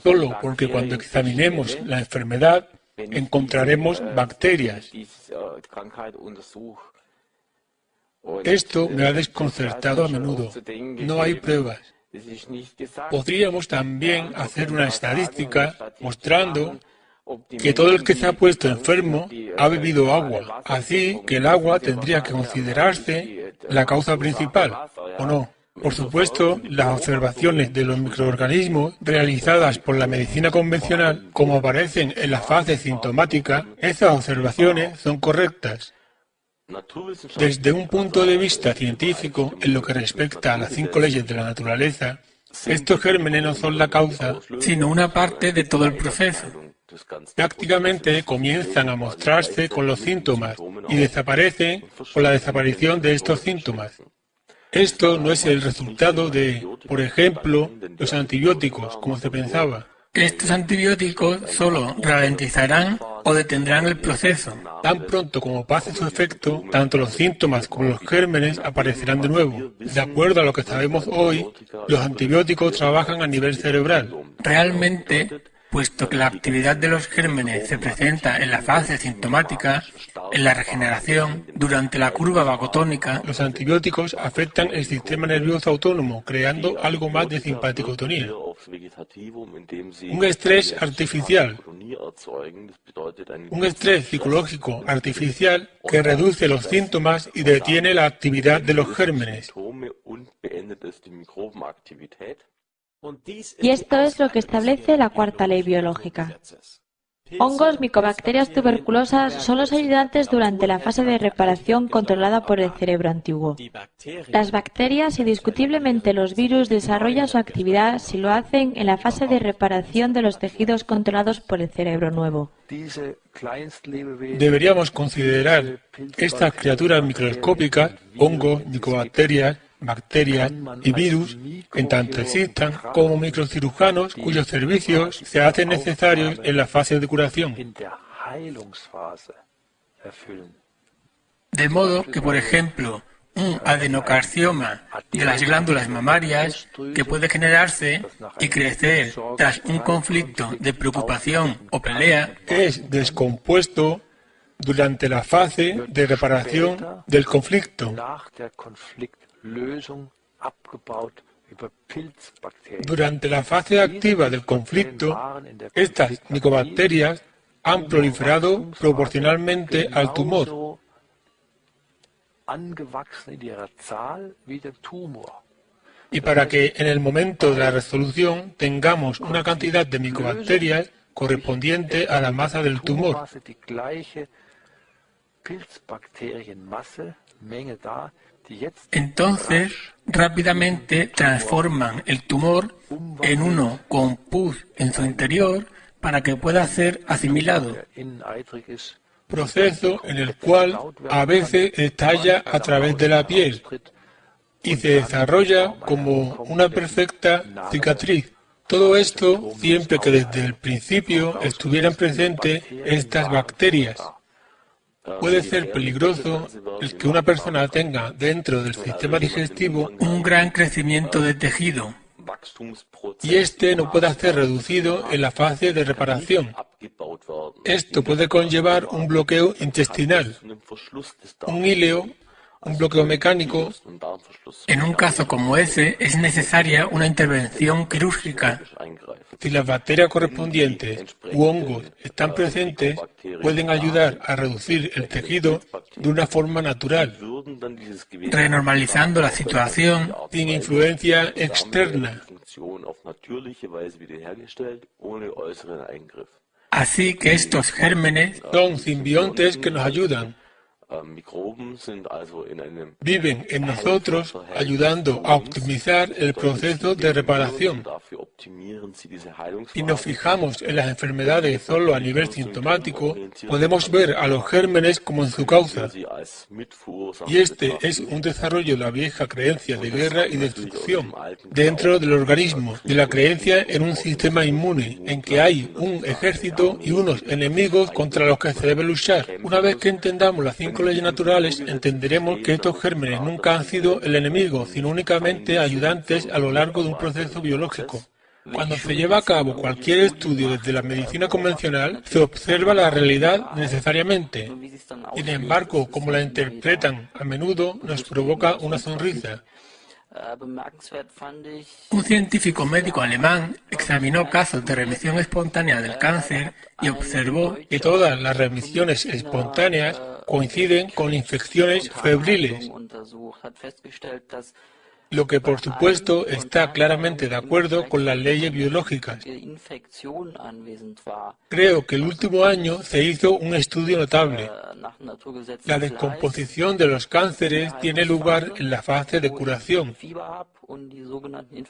Solo porque cuando examinemos la enfermedad, encontraremos bacterias. Esto me ha desconcertado a menudo. No hay pruebas. Podríamos también hacer una estadística mostrando que todo el que se ha puesto enfermo ha bebido agua. Así que el agua tendría que considerarse la causa principal, ¿o no? Por supuesto, las observaciones de los microorganismos realizadas por la medicina convencional, como aparecen en la fase sintomática, esas observaciones son correctas. Desde un punto de vista científico, en lo que respecta a las 5 leyes de la naturaleza, estos gérmenes no son la causa, sino una parte de todo el proceso. Prácticamente comienzan a mostrarse con los síntomas y desaparecen con la desaparición de estos síntomas. Esto no es el resultado de, por ejemplo, los antibióticos, como se pensaba. Estos antibióticos solo ralentizarán o detendrán el proceso. Tan pronto como pase su efecto, tanto los síntomas como los gérmenes aparecerán de nuevo. De acuerdo a lo que sabemos hoy, los antibióticos trabajan a nivel cerebral. Realmente, puesto que la actividad de los gérmenes se presenta en la fase sintomática, en la regeneración, durante la curva vagotónica, los antibióticos afectan el sistema nervioso autónomo, creando algo más de simpaticotonía. Un estrés artificial, un estrés psicológico artificial que reduce los síntomas y detiene la actividad de los gérmenes. Y esto es lo que establece la cuarta ley biológica. Hongos, micobacterias tuberculosas son los ayudantes durante la fase de reparación controlada por el cerebro antiguo. Las bacterias, indiscutiblemente los virus, desarrollan su actividad si lo hacen en la fase de reparación de los tejidos controlados por el cerebro nuevo. Deberíamos considerar estas criaturas microscópicas, hongos, micobacterias, bacterias y virus, en tanto existan, como microcirujanos cuyos servicios se hacen necesarios en la fase de curación. De modo que, por ejemplo, un adenocarcioma de las glándulas mamarias que puede generarse y crecer tras un conflicto de preocupación o pelea es descompuesto durante la fase de reparación del conflicto. Durante la fase activa del conflicto, estas micobacterias han proliferado proporcionalmente al tumor. Y para que en el momento de la resolución tengamos una cantidad de micobacterias correspondiente a la masa del tumor. Entonces, rápidamente transforman el tumor en uno con pus en su interior para que pueda ser asimilado, proceso en el cual a veces estalla a través de la piel y se desarrolla como una perfecta cicatriz. Todo esto siempre que desde el principio estuvieran presentes estas bacterias. Puede ser peligroso el que una persona tenga dentro del sistema digestivo un gran crecimiento de tejido y este no pueda ser reducido en la fase de reparación. Esto puede conllevar un bloqueo intestinal, un íleo, un bloqueo mecánico. En un caso como ese es necesaria una intervención quirúrgica. Si las bacterias correspondientes u hongos están presentes, pueden ayudar a reducir el tejido de una forma natural, renormalizando la situación sin influencia externa. Así que estos gérmenes son simbiontes que nos ayudan. Viven en nosotros ayudando a optimizar el proceso de reparación. Si nos fijamos en las enfermedades solo a nivel sintomático, podemos ver a los gérmenes como en su causa. Y este es un desarrollo de la vieja creencia de guerra y destrucción dentro del organismo, de la creencia en un sistema inmune, en que hay un ejército y unos enemigos contra los que se debe luchar. Una vez que entendamos las 5 leyes naturales, entenderemos que estos gérmenes nunca han sido el enemigo, sino únicamente ayudantes a lo largo de un proceso biológico. Cuando se lleva a cabo cualquier estudio desde la medicina convencional, se observa la realidad necesariamente. Sin embargo, como la interpretan a menudo, nos provoca una sonrisa. Un científico médico alemán examinó casos de remisión espontánea del cáncer y observó que todas las remisiones espontáneas coinciden con infecciones febriles. lo que por supuesto está claramente de acuerdo con las leyes biológicas. Creo que el último año se hizo un estudio notable. La descomposición de los cánceres tiene lugar en la fase de curación,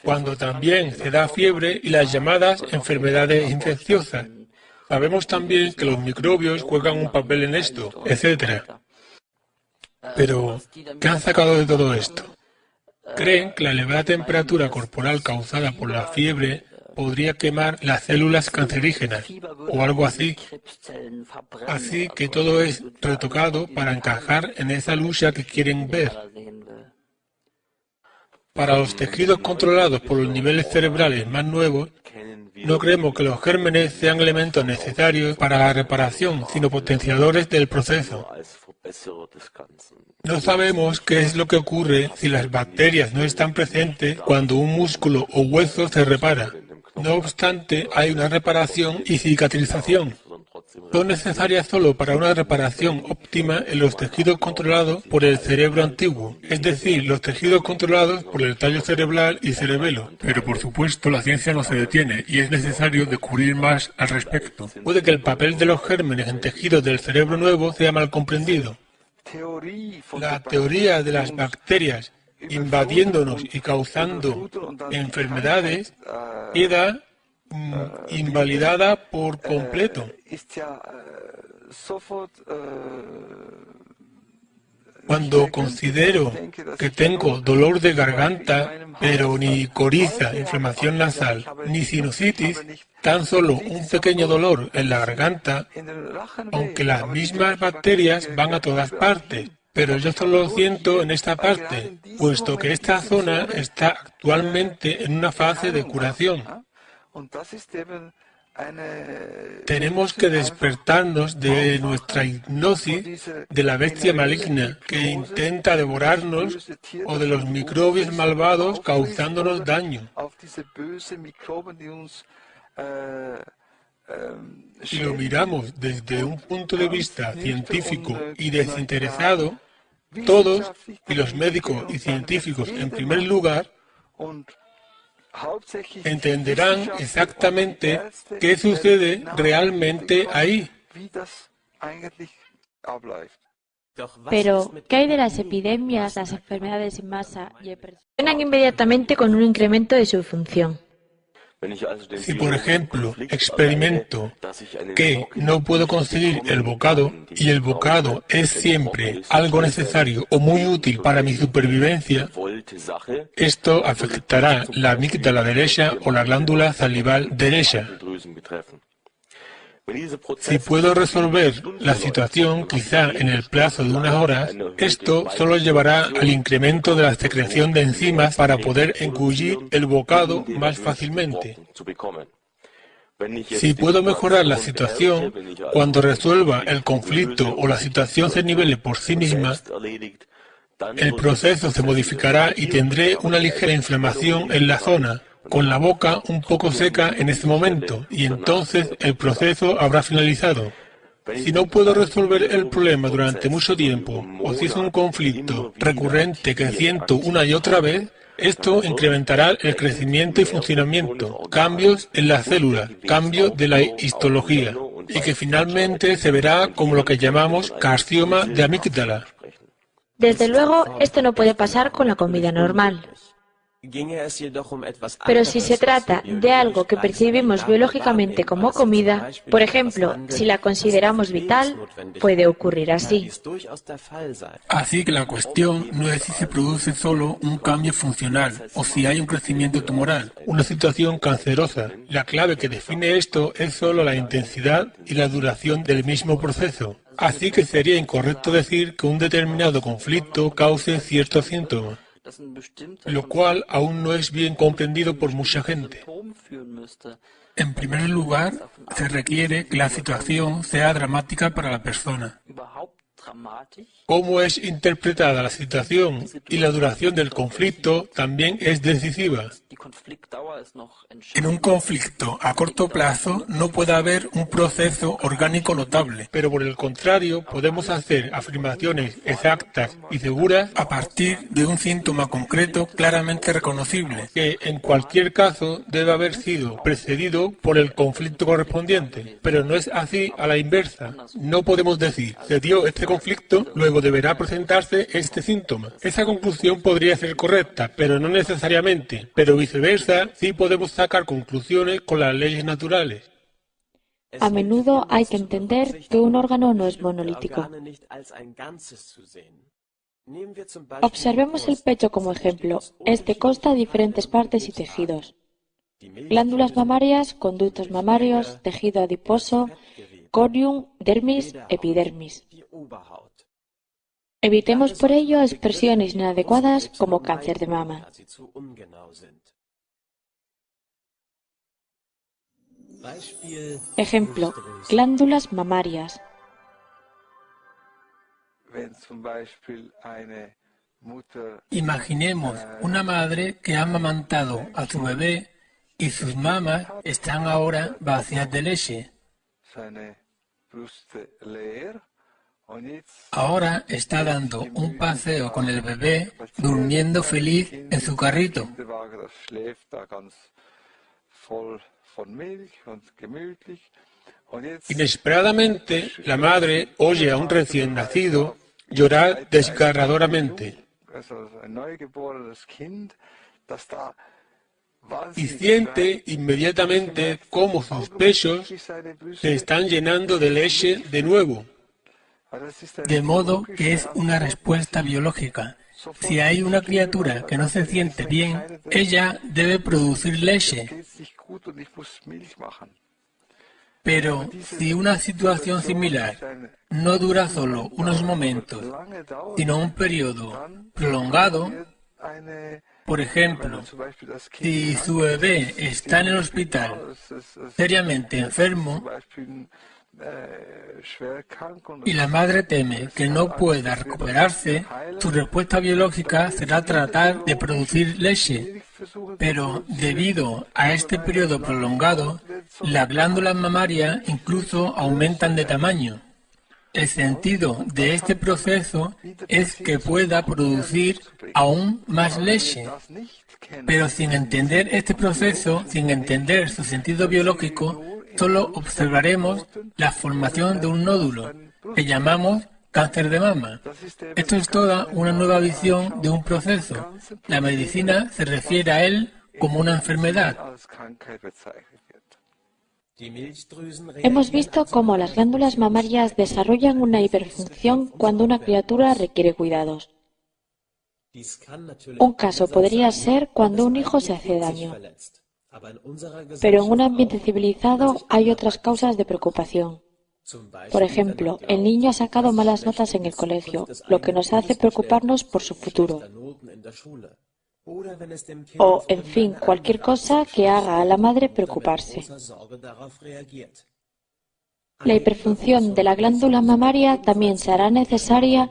cuando también se da fiebre y las llamadas enfermedades infecciosas. Sabemos también que los microbios juegan un papel en esto, etc. Pero, ¿qué han sacado de todo esto? Creen que la elevada temperatura corporal causada por la fiebre podría quemar las células cancerígenas o algo así. Así que todo es retocado para encajar en esa lucha que quieren ver. Para los tejidos controlados por los niveles cerebrales más nuevos, no creemos que los gérmenes sean elementos necesarios para la reparación, sino potenciadores del proceso. No sabemos qué es lo que ocurre si las bacterias no están presentes cuando un músculo o hueso se repara. No obstante, hay una reparación y cicatrización. Son necesarias solo para una reparación óptima en los tejidos controlados por el cerebro antiguo, es decir, los tejidos controlados por el tallo cerebral y cerebelo. Pero por supuesto la ciencia no se detiene y es necesario descubrir más al respecto. Puede que el papel de los gérmenes en tejidos del cerebro nuevo sea mal comprendido. La teoría de las bacterias invadiéndonos y causando enfermedades queda invalidada por completo. Cuando considero que tengo dolor de garganta, pero ni coriza, inflamación nasal, ni sinusitis, tan solo un pequeño dolor en la garganta, aunque las mismas bacterias van a todas partes, pero yo solo lo siento en esta parte, puesto que esta zona está actualmente en una fase de curación. Tenemos que despertarnos de nuestra hipnosis de la bestia maligna que intenta devorarnos o de los microbios malvados causándonos daño. Si lo miramos desde un punto de vista científico y desinteresado, todos, y los médicos y científicos en primer lugar, entenderán exactamente qué sucede realmente ahí. Pero, ¿qué hay de las epidemias, las enfermedades en masa y reaccionan inmediatamente con un incremento de su función? Si, por ejemplo, experimento que no puedo conseguir el bocado y el bocado es siempre algo necesario o muy útil para mi supervivencia, esto afectará la amígdala derecha o la glándula salival derecha. Si puedo resolver la situación, quizá en el plazo de unas horas, esto solo llevará al incremento de la secreción de enzimas para poder engullir el bocado más fácilmente. Si puedo mejorar la situación, cuando resuelva el conflicto o la situación se nivele por sí misma, el proceso se modificará y tendré una ligera inflamación en la zona, con la boca un poco seca en ese momento, y entonces el proceso habrá finalizado. Si no puedo resolver el problema durante mucho tiempo, o si es un conflicto recurrente que siento una y otra vez, esto incrementará el crecimiento y funcionamiento, cambios en las células, cambio de la histología, y que finalmente se verá como lo que llamamos carcinoma de amígdala. Desde luego, esto no puede pasar con la comida normal. Pero si se trata de algo que percibimos biológicamente como comida, por ejemplo, si la consideramos vital, puede ocurrir así. Así que la cuestión no es si se produce solo un cambio funcional o si hay un crecimiento tumoral, una situación cancerosa. La clave que define esto es solo la intensidad y la duración del mismo proceso. Así que sería incorrecto decir que un determinado conflicto cause ciertos síntomas, lo cual aún no es bien comprendido por mucha gente. En primer lugar, se requiere que la situación sea dramática para la persona. Cómo es interpretada la situación y la duración del conflicto también es decisiva. En un conflicto a corto plazo no puede haber un proceso orgánico notable, pero por el contrario podemos hacer afirmaciones exactas y seguras a partir de un síntoma concreto claramente reconocible, que en cualquier caso debe haber sido precedido por el conflicto correspondiente. Pero no es así a la inversa. No podemos decir, se dio este conflicto, luego deberá presentarse este síntoma. Esa conclusión podría ser correcta, pero no necesariamente. Pero viceversa, sí podemos sacar conclusiones con las leyes naturales. A menudo hay que entender que un órgano no es monolítico. Observemos el pecho como ejemplo. Este consta de diferentes partes y tejidos. Glándulas mamarias, conductos mamarios, tejido adiposo, corium, dermis, epidermis. Evitemos por ello expresiones inadecuadas como cáncer de mama. Ejemplo, glándulas mamarias. Imaginemos una madre que ha amamantado a su bebé y sus mamas están ahora vacías de leche. Ahora está dando un paseo con el bebé, durmiendo feliz en su carrito. Inesperadamente, la madre oye a un recién nacido llorar desgarradoramente y siente inmediatamente cómo sus pechos se están llenando de leche de nuevo. De modo que es una respuesta biológica. Si hay una criatura que no se siente bien, ella debe producir leche. Pero si una situación similar no dura solo unos momentos, sino un periodo prolongado, por ejemplo, si su bebé está en el hospital seriamente enfermo y la madre teme que no pueda recuperarse, su respuesta biológica será tratar de producir leche. Pero debido a este periodo prolongado, las glándulas mamarias incluso aumentan de tamaño. El sentido de este proceso es que pueda producir aún más leche. Pero sin entender este proceso, sin entender su sentido biológico, solo observaremos la formación de un nódulo, que llamamos cáncer de mama. Esto es toda una nueva visión de un proceso. La medicina se refiere a él como una enfermedad. Hemos visto cómo las glándulas mamarias desarrollan una hiperfunción cuando una criatura requiere cuidados. Un caso podría ser cuando un hijo se hace daño. Pero en un ambiente civilizado hay otras causas de preocupación. Por ejemplo, el niño ha sacado malas notas en el colegio, lo que nos hace preocuparnos por su futuro. O, en fin, cualquier cosa que haga a la madre preocuparse. La hiperfunción de la glándula mamaria también se hará necesaria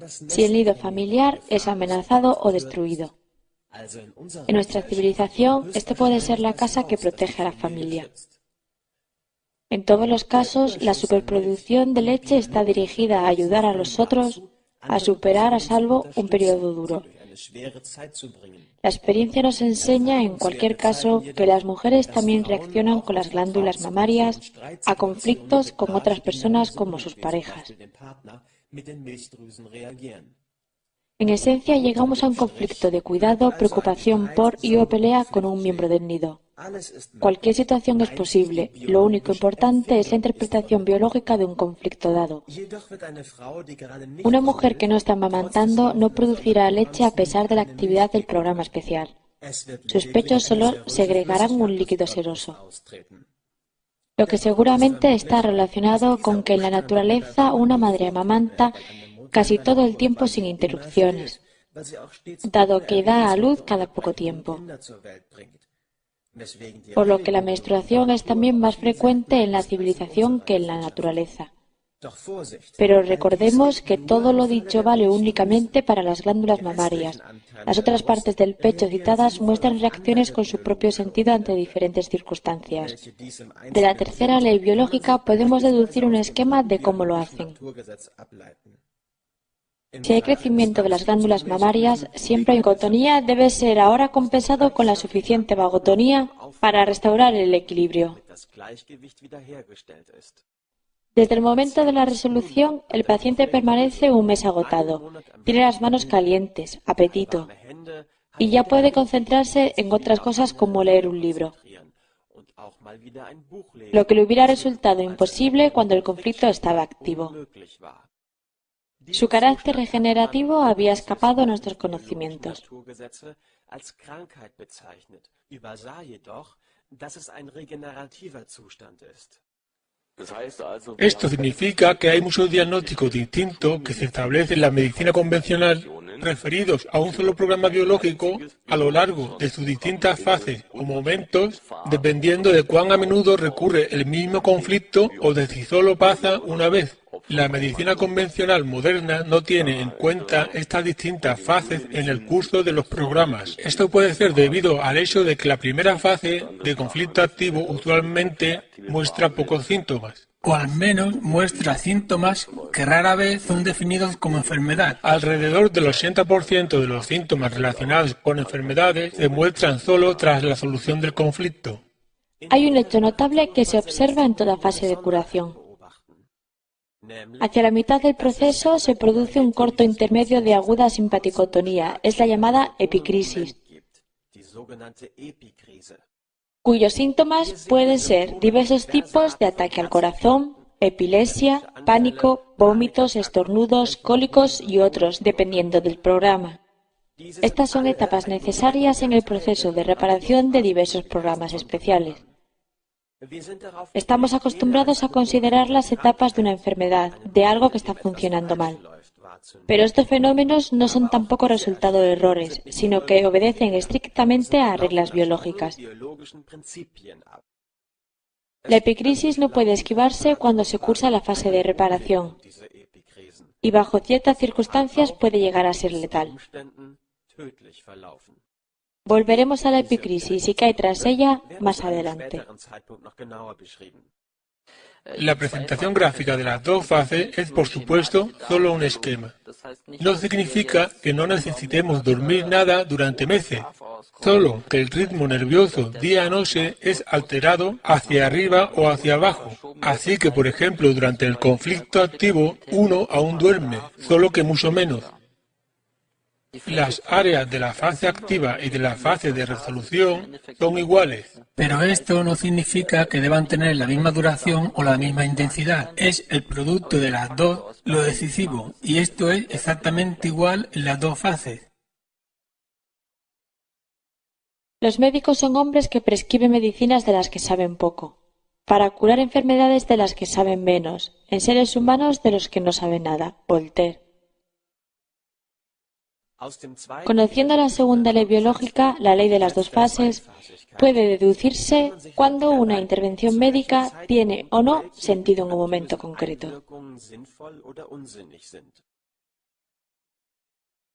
si el nido familiar es amenazado o destruido. En nuestra civilización, esto puede ser la casa que protege a la familia. En todos los casos, la superproducción de leche está dirigida a ayudar a los otros a superar a salvo un periodo duro. La experiencia nos enseña, en cualquier caso, que las mujeres también reaccionan con las glándulas mamarias a conflictos con otras personas como sus parejas. En esencia, llegamos a un conflicto de cuidado, preocupación por y o pelea con un miembro del nido. Cualquier situación es posible. Lo único importante es la interpretación biológica de un conflicto dado. Una mujer que no está amamantando no producirá leche a pesar de la actividad del programa especial. Sus pechos solo segregarán un líquido seroso. Lo que seguramente está relacionado con que en la naturaleza una madre amamanta casi todo el tiempo sin interrupciones, dado que da a luz cada poco tiempo. Por lo que la menstruación es también más frecuente en la civilización que en la naturaleza. Pero recordemos que todo lo dicho vale únicamente para las glándulas mamarias. Las otras partes del pecho citadas muestran reacciones con su propio sentido ante diferentes circunstancias. De la tercera ley biológica podemos deducir un esquema de cómo lo hacen. Si hay crecimiento de las glándulas mamarias, siempre hay vagotonía, debe ser ahora compensado con la suficiente vagotonía para restaurar el equilibrio. Desde el momento de la resolución, el paciente permanece un mes agotado, tiene las manos calientes, apetito, y ya puede concentrarse en otras cosas como leer un libro, lo que le hubiera resultado imposible cuando el conflicto estaba activo. Su carácter regenerativo había escapado a nuestros conocimientos. Esto significa que hay muchos diagnósticos distintos que se establecen en la medicina convencional referidos a un solo programa biológico a lo largo de sus distintas fases o momentos, dependiendo de cuán a menudo recurre el mismo conflicto o de si solo pasa una vez. La medicina convencional moderna no tiene en cuenta estas distintas fases en el curso de los programas. Esto puede ser debido al hecho de que la primera fase de conflicto activo usualmente muestra pocos síntomas. O al menos muestra síntomas que rara vez son definidos como enfermedad. Alrededor del 80% de los síntomas relacionados con enfermedades se muestran solo tras la solución del conflicto. Hay un hecho notable que se observa en toda fase de curación. Hacia la mitad del proceso se produce un corto intermedio de aguda simpaticotonía, es la llamada epicrisis, cuyos síntomas pueden ser diversos tipos de ataque al corazón, epilepsia, pánico, vómitos, estornudos, cólicos y otros, dependiendo del programa. Estas son etapas necesarias en el proceso de reparación de diversos programas especiales. Estamos acostumbrados a considerar las etapas de una enfermedad, de algo que está funcionando mal. Pero estos fenómenos no son tampoco resultado de errores, sino que obedecen estrictamente a reglas biológicas. La epicrisis no puede esquivarse cuando se cursa la fase de reparación, y bajo ciertas circunstancias puede llegar a ser letal. Volveremos a la epicrisis y qué hay tras ella más adelante. La presentación gráfica de las dos fases es, por supuesto, solo un esquema. No significa que no necesitemos dormir nada durante meses, solo que el ritmo nervioso día-noche es alterado hacia arriba o hacia abajo. Así que, por ejemplo, durante el conflicto activo, uno aún duerme, solo que mucho menos. Las áreas de la fase activa y de la fase de resolución son iguales. Pero esto no significa que deban tener la misma duración o la misma intensidad. Es el producto de las dos lo decisivo, y esto es exactamente igual en las dos fases. Los médicos son hombres que prescriben medicinas de las que saben poco, para curar enfermedades de las que saben menos, en seres humanos de los que no saben nada. Voltaire. Conociendo la segunda ley biológica, la ley de las dos fases, puede deducirse cuando una intervención médica tiene o no sentido en un momento concreto.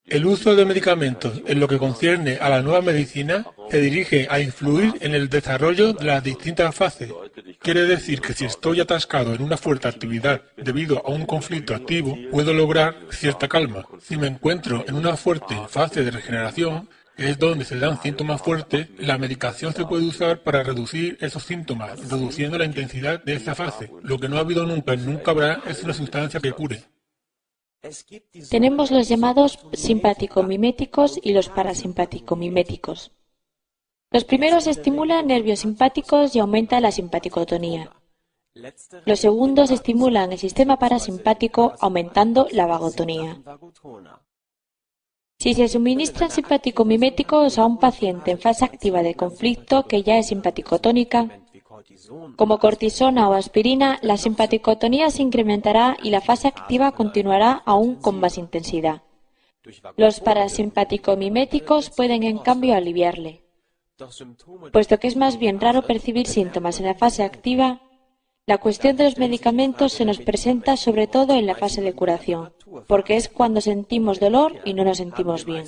El uso de medicamentos en lo que concierne a la nueva medicina se dirige a influir en el desarrollo de las distintas fases. Quiere decir que si estoy atascado en una fuerte actividad debido a un conflicto activo, puedo lograr cierta calma. Si me encuentro en una fuerte fase de regeneración, que es donde se dan síntomas fuertes, la medicación se puede usar para reducir esos síntomas, reduciendo la intensidad de esa fase. Lo que no ha habido nunca y nunca habrá es una sustancia que cure. Tenemos los llamados simpático-miméticos y los parasimpático-miméticos. Los primeros estimulan nervios simpáticos y aumentan la simpaticotonía. Los segundos estimulan el sistema parasimpático aumentando la vagotonía. Si se suministran simpático-miméticos a un paciente en fase activa de conflicto que ya es simpaticotónica, como cortisona o aspirina, la simpaticotonía se incrementará y la fase activa continuará aún con más intensidad. Los parasimpático-miméticos pueden en cambio aliviarle. Puesto que es más bien raro percibir síntomas en la fase activa, La cuestión de los medicamentos se nos presenta sobre todo en la fase de curación, porque es cuando sentimos dolor y no nos sentimos bien.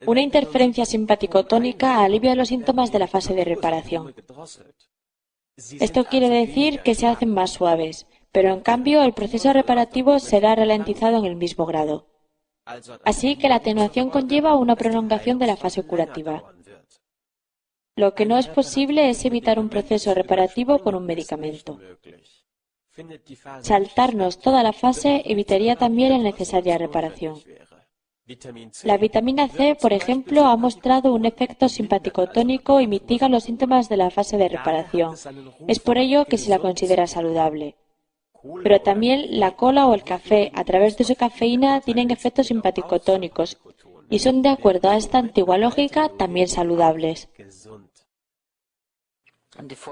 Una interferencia simpático-tónica alivia los síntomas de la fase de reparación. Esto quiere decir que se hacen más suaves, pero en cambio el proceso reparativo será ralentizado en el mismo grado. Así que la atenuación conlleva una prolongación de la fase curativa. Lo que no es posible es evitar un proceso reparativo con un medicamento. Saltarnos toda la fase evitaría también la necesaria reparación. La vitamina C, por ejemplo, ha mostrado un efecto simpático-tónico y mitiga los síntomas de la fase de reparación. Es por ello que se la considera saludable. Pero también la cola o el café, a través de su cafeína, tienen efectos simpático-tónicos y son, de acuerdo a esta antigua lógica, también saludables.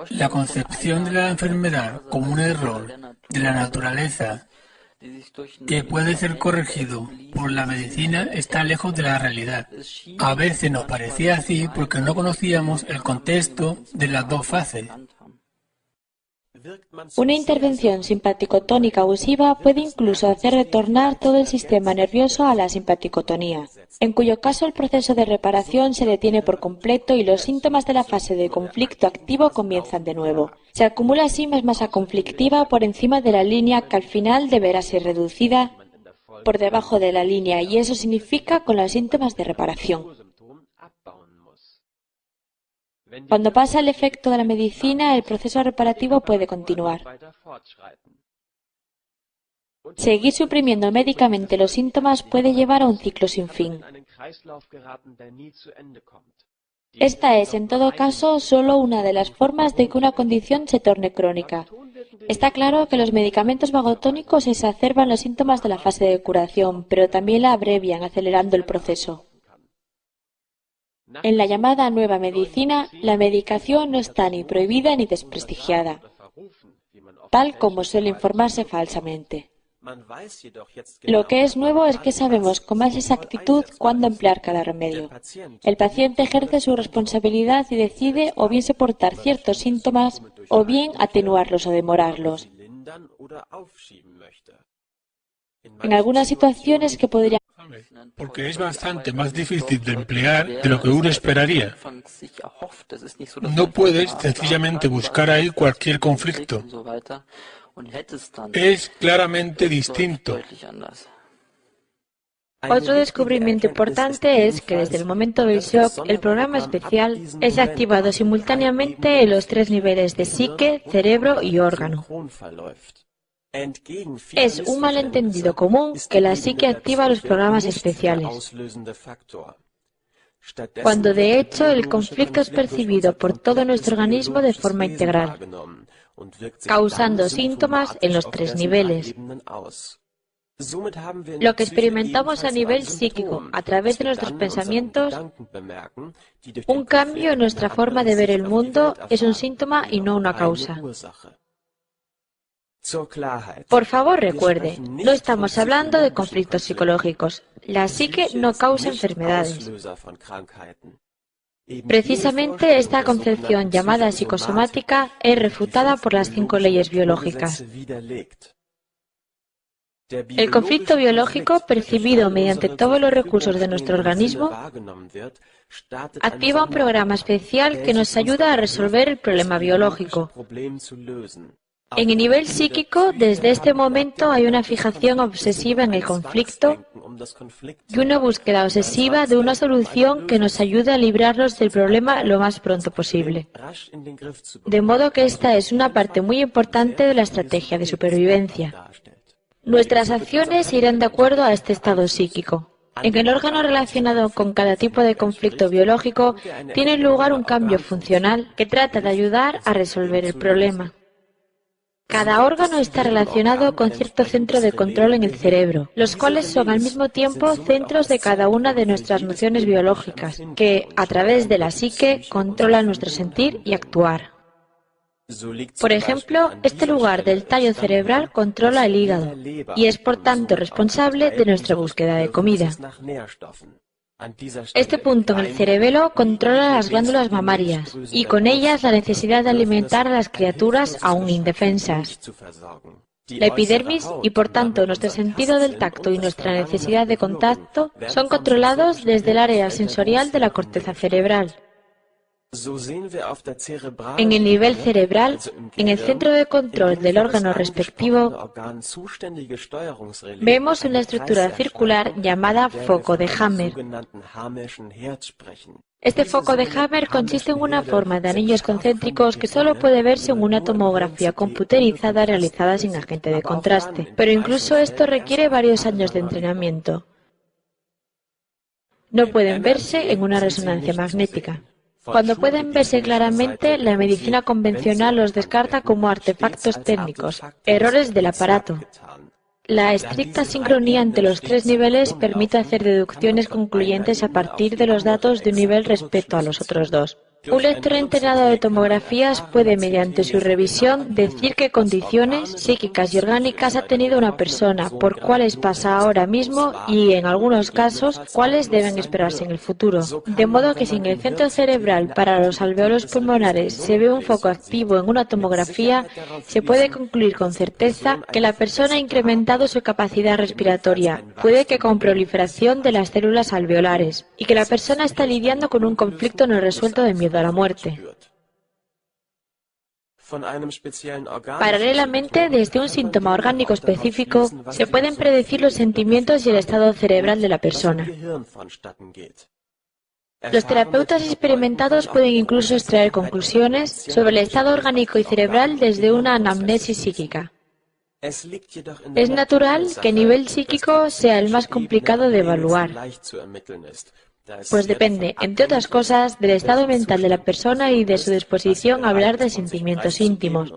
La concepción de la enfermedad como un error de la naturaleza que puede ser corregido por la medicina está lejos de la realidad. A veces nos parecía así porque no conocíamos el contexto de las dos fases. Una intervención simpático-tónica abusiva puede incluso hacer retornar todo el sistema nervioso a la simpaticotonía, en cuyo caso el proceso de reparación se detiene por completo y los síntomas de la fase de conflicto activo comienzan de nuevo. Se acumula así más masa conflictiva por encima de la línea que al final deberá ser reducida por debajo de la línea y eso significa con los síntomas de reparación. Cuando pasa el efecto de la medicina, el proceso reparativo puede continuar. Seguir suprimiendo médicamente los síntomas puede llevar a un ciclo sin fin. Esta es, en todo caso, solo una de las formas de que una condición se torne crónica. Está claro que los medicamentos vagotónicos exacerban los síntomas de la fase de curación, pero también la abrevian, acelerando el proceso. En la llamada nueva medicina, la medicación no está ni prohibida ni desprestigiada, tal como suele informarse falsamente. Lo que es nuevo es que sabemos con más exactitud cuándo emplear cada remedio. El paciente ejerce su responsabilidad y decide o bien soportar ciertos síntomas o bien atenuarlos o demorarlos. En algunas situaciones que podrían porque es bastante más difícil de emplear de lo que uno esperaría. No puedes sencillamente buscar ahí cualquier conflicto. Es claramente distinto. Otro descubrimiento importante es que desde el momento del shock, el programa especial es activado simultáneamente en los tres niveles de psique, cerebro y órgano. Es un malentendido común que la psique activa los programas especiales, cuando de hecho el conflicto es percibido por todo nuestro organismo de forma integral, causando síntomas en los tres niveles. Lo que experimentamos a nivel psíquico, a través de nuestros pensamientos, un cambio en nuestra forma de ver el mundo, es un síntoma y no una causa. Por favor, recuerde, no estamos hablando de conflictos psicológicos. La psique no causa enfermedades. Precisamente esta concepción llamada psicosomática es refutada por las 5 leyes biológicas. El conflicto biológico, percibido mediante todos los recursos de nuestro organismo, activa un programa especial que nos ayuda a resolver el problema biológico. En el nivel psíquico, desde este momento hay una fijación obsesiva en el conflicto y una búsqueda obsesiva de una solución que nos ayude a librarnos del problema lo más pronto posible. De modo que esta es una parte muy importante de la estrategia de supervivencia. Nuestras acciones irán de acuerdo a este estado psíquico. En el órgano relacionado con cada tipo de conflicto biológico tiene lugar un cambio funcional que trata de ayudar a resolver el problema. Cada órgano está relacionado con cierto centro de control en el cerebro, los cuales son al mismo tiempo centros de cada una de nuestras nociones biológicas, que, a través de la psique, controlan nuestro sentir y actuar. Por ejemplo, este lugar del tallo cerebral controla el hígado y es por tanto responsable de nuestra búsqueda de comida. Este punto en el cerebelo controla las glándulas mamarias y con ellas la necesidad de alimentar a las criaturas aún indefensas. La epidermis y, por tanto, nuestro sentido del tacto y nuestra necesidad de contacto son controlados desde el área sensorial de la corteza cerebral. En el nivel cerebral, en el centro de control del órgano respectivo, vemos una estructura circular llamada foco de Hammer. Este foco de Hammer consiste en una forma de anillos concéntricos que solo puede verse en una tomografía computerizada realizada sin agente de contraste, pero incluso esto requiere varios años de entrenamiento. No pueden verse en una resonancia magnética. Cuando pueden verse claramente, la medicina convencional los descarta como artefactos técnicos, errores del aparato. La estricta sincronía entre los tres niveles permite hacer deducciones concluyentes a partir de los datos de un nivel respecto a los otros dos. Un lector entrenado de tomografías puede, mediante su revisión, decir qué condiciones psíquicas y orgánicas ha tenido una persona, por cuáles pasa ahora mismo y, en algunos casos, cuáles deben esperarse en el futuro. De modo que si en el centro cerebral para los alveolos pulmonares se ve un foco activo en una tomografía, se puede concluir con certeza que la persona ha incrementado su capacidad respiratoria, puede que con proliferación de las células alveolares, y que la persona está lidiando con un conflicto no resuelto de miedo a la muerte. Paralelamente, desde un síntoma orgánico específico, se pueden predecir los sentimientos y el estado cerebral de la persona. Los terapeutas experimentados pueden incluso extraer conclusiones sobre el estado orgánico y cerebral desde una anamnesis psíquica. Es natural que el nivel psíquico sea el más complicado de evaluar, pues depende, entre otras cosas, del estado mental de la persona y de su disposición a hablar de sentimientos íntimos.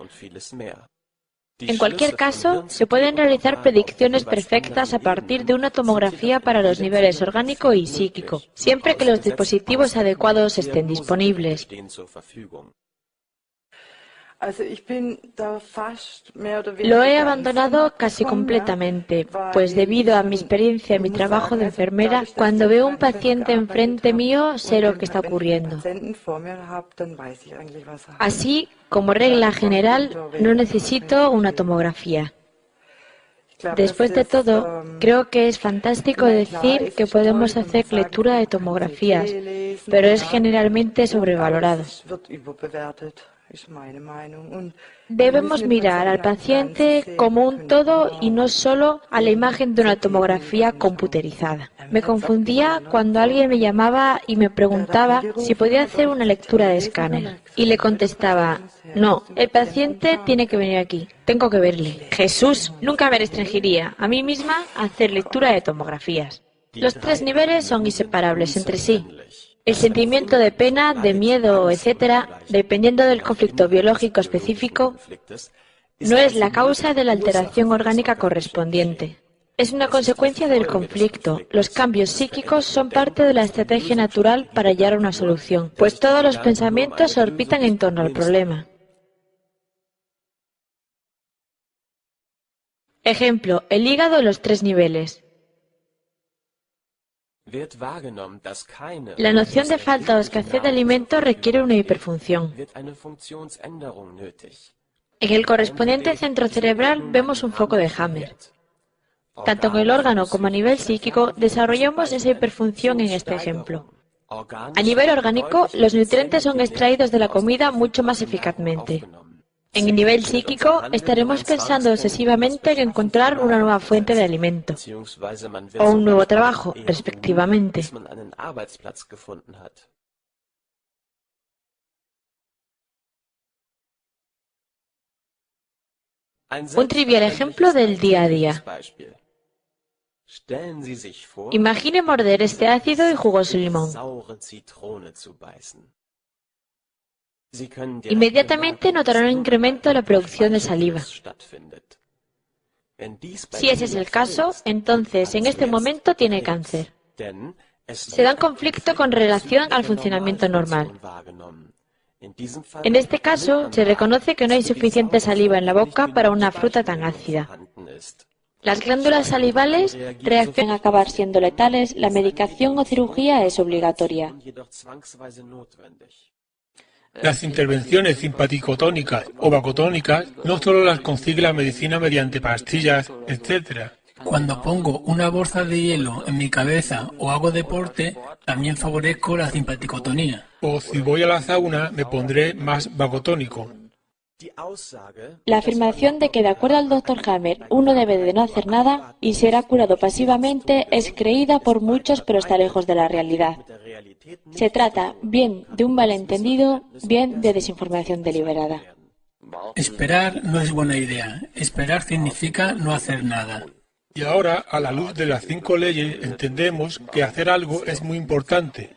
En cualquier caso, se pueden realizar predicciones perfectas a partir de una tomografía para los niveles orgánico y psíquico, siempre que los dispositivos adecuados estén disponibles. Lo he abandonado casi completamente, pues debido a mi experiencia y mi trabajo de enfermera, cuando veo un paciente enfrente mío, sé lo que está ocurriendo. Así, como regla general, no necesito una tomografía. Después de todo, creo que es fantástico decir que podemos hacer lectura de tomografías, pero es generalmente sobrevalorado. Debemos mirar al paciente como un todo y no solo a la imagen de una tomografía computerizada. Me confundía cuando alguien me llamaba y me preguntaba si podía hacer una lectura de escáner. Y le contestaba, no, el paciente tiene que venir aquí, tengo que verle. Jesús, nunca me restringiría a mí misma a hacer lectura de tomografías. Los tres niveles son inseparables entre sí. El sentimiento de pena, de miedo, etc., dependiendo del conflicto biológico específico, no es la causa de la alteración orgánica correspondiente. Es una consecuencia del conflicto. Los cambios psíquicos son parte de la estrategia natural para hallar una solución, pues todos los pensamientos orbitan en torno al problema. Ejemplo, el hígado en los tres niveles. La noción de falta o escasez de alimento requiere una hiperfunción. En el correspondiente centro cerebral vemos un foco de Hammer. Tanto en el órgano como a nivel psíquico desarrollamos esa hiperfunción en este ejemplo. A nivel orgánico, los nutrientes son extraídos de la comida mucho más eficazmente. En el nivel psíquico, estaremos pensando obsesivamente en encontrar una nueva fuente de alimento o un nuevo trabajo, respectivamente. Un trivial ejemplo del día a día. Imagine morder este ácido y jugoso limón. Inmediatamente notarán un incremento en la producción de saliva. Si ese es el caso, entonces en este momento tiene cáncer. Se da un conflicto con relación al funcionamiento normal. En este caso, se reconoce que no hay suficiente saliva en la boca para una fruta tan ácida. Las glándulas salivales reaccionan a acabar siendo letales, la medicación o cirugía es obligatoria. Las intervenciones simpaticotónicas o vagotónicas no solo las consigue la medicina mediante pastillas, etc. Cuando pongo una bolsa de hielo en mi cabeza o hago deporte, también favorezco la simpaticotonía. O si voy a la sauna, me pondré más vagotónico. La afirmación de que, de acuerdo al Dr. Hammer, uno debe de no hacer nada y será curado pasivamente es creída por muchos, pero está lejos de la realidad. Se trata bien de un malentendido, bien de desinformación deliberada. Esperar no es buena idea. Esperar significa no hacer nada. Y ahora, a la luz de las 5 leyes, entendemos que hacer algo es muy importante.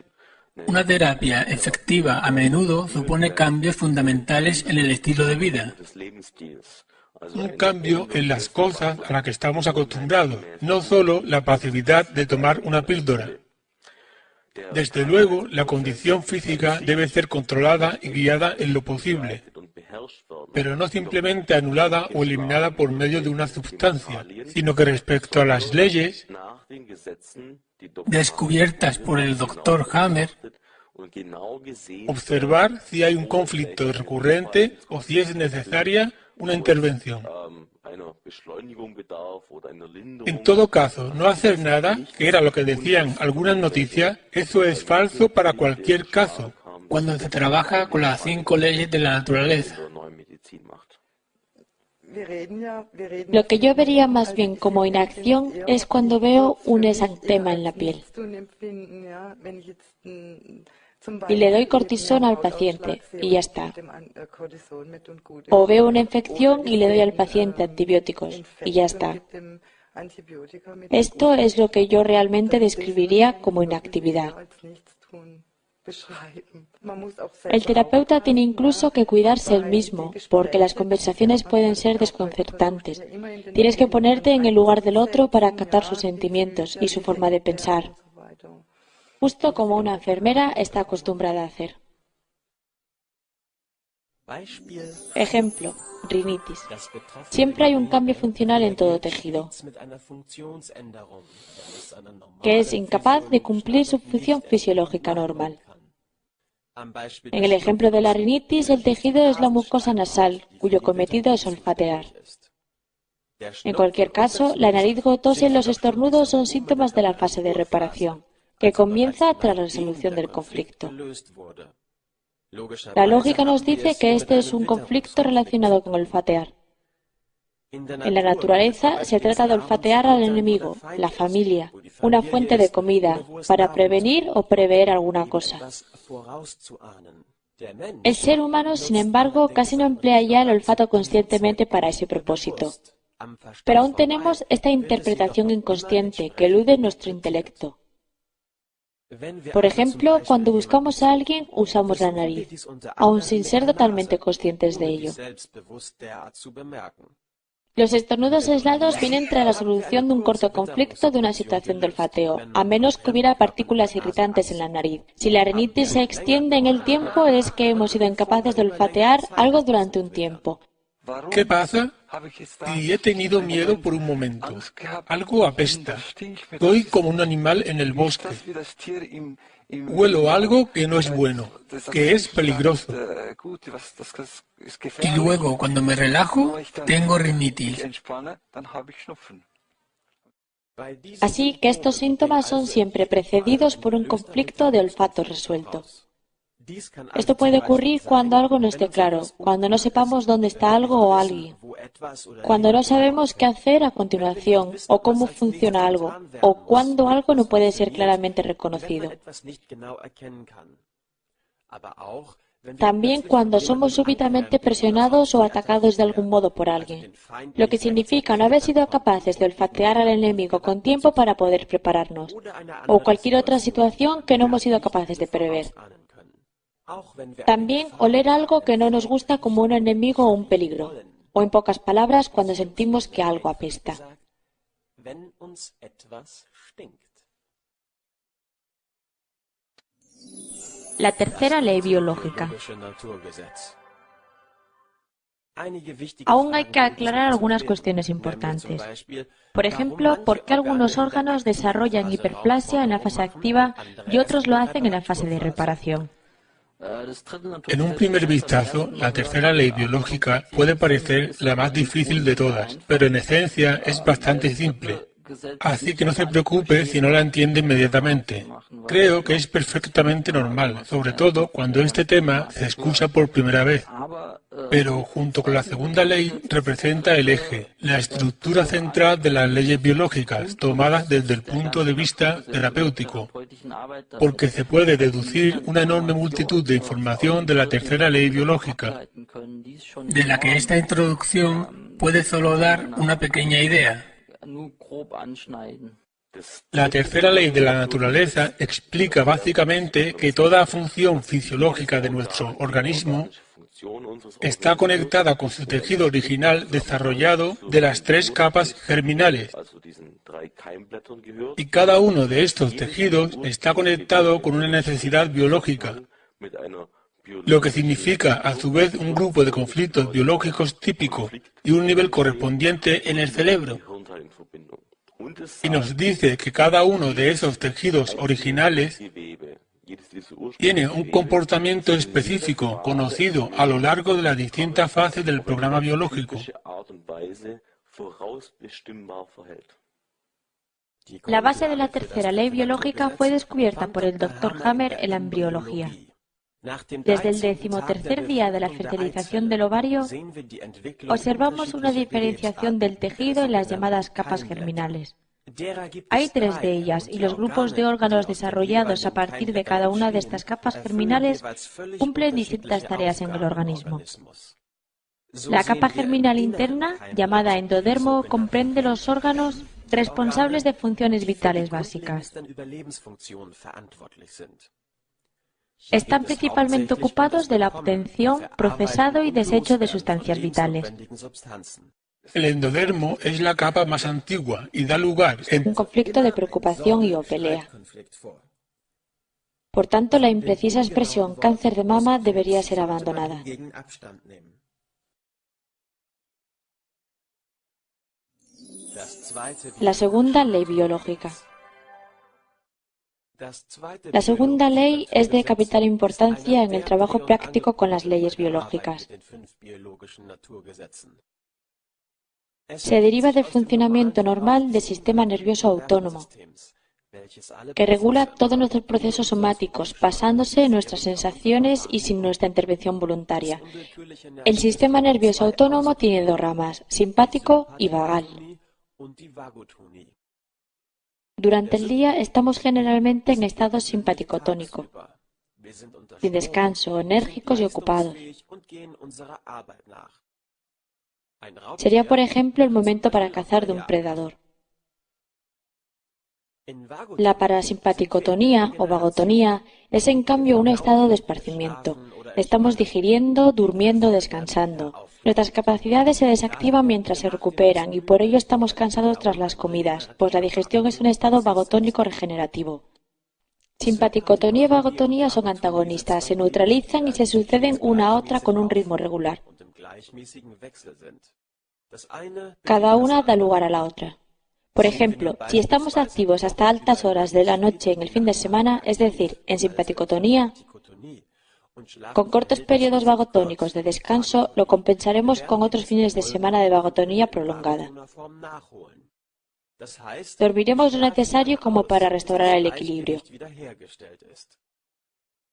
Una terapia efectiva a menudo supone cambios fundamentales en el estilo de vida. Un cambio en las cosas a las que estamos acostumbrados, no solo la pasividad de tomar una píldora. Desde luego, la condición física debe ser controlada y guiada en lo posible, pero no simplemente anulada o eliminada por medio de una sustancia, sino que respecto a las leyes descubiertas por el Dr. Hammer, observar si hay un conflicto recurrente o si es necesaria una intervención. En todo caso, no hacer nada, que era lo que decían algunas noticias, eso es falso para cualquier caso. Cuando se trabaja con las 5 leyes de la naturaleza. Lo que yo vería más bien como inacción es cuando veo un exantema en la piel y le doy cortisona al paciente y ya está. O veo una infección y le doy al paciente antibióticos y ya está. Esto es lo que yo realmente describiría como inactividad. El terapeuta tiene incluso que cuidarse él mismo, porque las conversaciones pueden ser desconcertantes. Tienes que ponerte en el lugar del otro para captar sus sentimientos y su forma de pensar, justo como una enfermera está acostumbrada a hacer. Ejemplo, rinitis. Siempre hay un cambio funcional en todo tejido, que es incapaz de cumplir su función fisiológica normal. En el ejemplo de la rinitis, el tejido es la mucosa nasal, cuyo cometido es olfatear. En cualquier caso, la nariz gotosa y los estornudos son síntomas de la fase de reparación, que comienza tras la resolución del conflicto. La lógica nos dice que este es un conflicto relacionado con olfatear. En la naturaleza se trata de olfatear al enemigo, la familia, una fuente de comida, para prevenir o prever alguna cosa. El ser humano, sin embargo, casi no emplea ya el olfato conscientemente para ese propósito. Pero aún tenemos esta interpretación inconsciente que elude nuestro intelecto. Por ejemplo, cuando buscamos a alguien, usamos la nariz, aun sin ser totalmente conscientes de ello. Los estornudos aislados vienen tras la solución de un corto conflicto de una situación de olfateo, a menos que hubiera partículas irritantes en la nariz. Si la rinitis se extiende en el tiempo, es que hemos sido incapaces de olfatear algo durante un tiempo. ¿Qué pasa? Y he tenido miedo por un momento. Algo apesta. Soy como un animal en el bosque. Huelo algo que no es bueno, que es peligroso. Y luego, cuando me relajo, tengo rinitis. Así que estos síntomas son siempre precedidos por un conflicto de olfato resuelto. Esto puede ocurrir cuando algo no esté claro, cuando no sepamos dónde está algo o alguien, cuando no sabemos qué hacer a continuación o cómo funciona algo, o cuando algo no puede ser claramente reconocido. También cuando somos súbitamente presionados o atacados de algún modo por alguien, lo que significa no haber sido capaces de olfatear al enemigo con tiempo para poder prepararnos, o cualquier otra situación que no hemos sido capaces de prever. También oler algo que no nos gusta como un enemigo o un peligro, o en pocas palabras, cuando sentimos que algo apesta. La tercera ley biológica. Aún hay que aclarar algunas cuestiones importantes. Por ejemplo, ¿por qué algunos órganos desarrollan hiperplasia en la fase activa y otros lo hacen en la fase de reparación? En un primer vistazo, la tercera ley biológica puede parecer la más difícil de todas, pero en esencia es bastante simple. Así que no se preocupe si no la entiende inmediatamente. Creo que es perfectamente normal, sobre todo cuando este tema se escucha por primera vez. Pero junto con la segunda ley representa el eje, la estructura central de las leyes biológicas tomadas desde el punto de vista terapéutico, porque se puede deducir una enorme multitud de información de la tercera ley biológica, de la que esta introducción puede solo dar una pequeña idea. La tercera ley de la naturaleza explica básicamente que toda función fisiológica de nuestro organismo está conectada con su tejido original desarrollado de las 3 capas germinales. Y cada uno de estos tejidos está conectado con una necesidad biológica, lo que significa a su vez un grupo de conflictos biológicos típicos y un nivel correspondiente en el cerebro. Y nos dice que cada uno de esos tejidos originales tiene un comportamiento específico conocido a lo largo de las distintas fases del programa biológico. La base de la tercera ley biológica fue descubierta por el Dr. Hammer en la embriología. Desde el 13º día de la fertilización del ovario, observamos una diferenciación del tejido en las llamadas capas germinales. Hay 3 de ellas y los grupos de órganos desarrollados a partir de cada una de estas capas germinales cumplen distintas tareas en el organismo. La capa germinal interna, llamada endodermo, comprende los órganos responsables de funciones vitales básicas. Están principalmente ocupados de la obtención, procesado y desecho de sustancias vitales. El endodermo es la capa más antigua y da lugar a un conflicto de preocupación y o pelea. Por tanto, la imprecisa expresión cáncer de mama debería ser abandonada. La segunda ley biológica. La segunda ley es de capital importancia en el trabajo práctico con las leyes biológicas. Se deriva del funcionamiento normal del sistema nervioso autónomo, que regula todos nuestros procesos somáticos, basándose en nuestras sensaciones y sin nuestra intervención voluntaria. El sistema nervioso autónomo tiene 2 ramas, simpático y vagal. Durante el día estamos generalmente en estado simpático-tónico, sin descanso, enérgicos y ocupados. Sería, por ejemplo, el momento para cazar de un predador. La parasimpaticotonía o vagotonía es, en cambio, un estado de esparcimiento. Estamos digiriendo, durmiendo, descansando. Nuestras capacidades se desactivan mientras se recuperan y por ello estamos cansados tras las comidas, pues la digestión es un estado vagotónico regenerativo. Simpaticotonía y vagotonía son antagonistas, se neutralizan y se suceden una a otra con un ritmo regular. Cada una da lugar a la otra. Por ejemplo, si estamos activos hasta altas horas de la noche en el fin de semana, es decir, en simpaticotonía, con cortos periodos vagotónicos de descanso, lo compensaremos con otros fines de semana de vagotonía prolongada. Dormiremos lo necesario como para restaurar el equilibrio.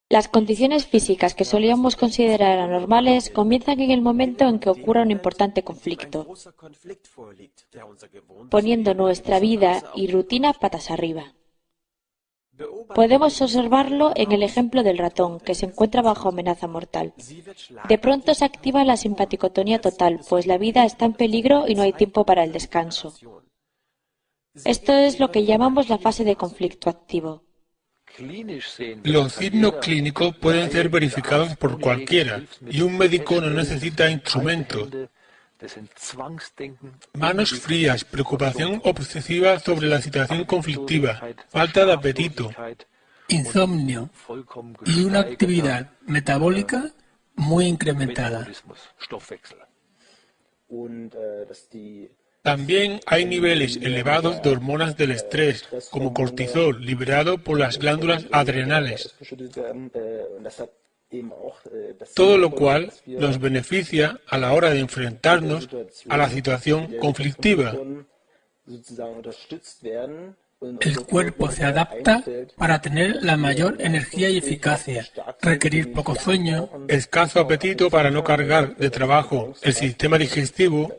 Las condiciones físicas que solíamos considerar anormales comienzan en el momento en que ocurra un importante conflicto, poniendo nuestra vida y rutina patas arriba. Podemos observarlo en el ejemplo del ratón, que se encuentra bajo amenaza mortal. De pronto se activa la simpaticotonía total, pues la vida está en peligro y no hay tiempo para el descanso. Esto es lo que llamamos la fase de conflicto activo. Los signos clínicos pueden ser verificados por cualquiera y un médico no necesita instrumentos. Manos frías, preocupación obsesiva sobre la situación conflictiva, falta de apetito, insomnio y una actividad metabólica muy incrementada. También hay niveles elevados de hormonas del estrés, como cortisol, liberado por las glándulas adrenales. Todo lo cual nos beneficia a la hora de enfrentarnos a la situación conflictiva. El cuerpo se adapta para tener la mayor energía y eficacia, requerir poco sueño, escaso apetito para no cargar de trabajo el sistema digestivo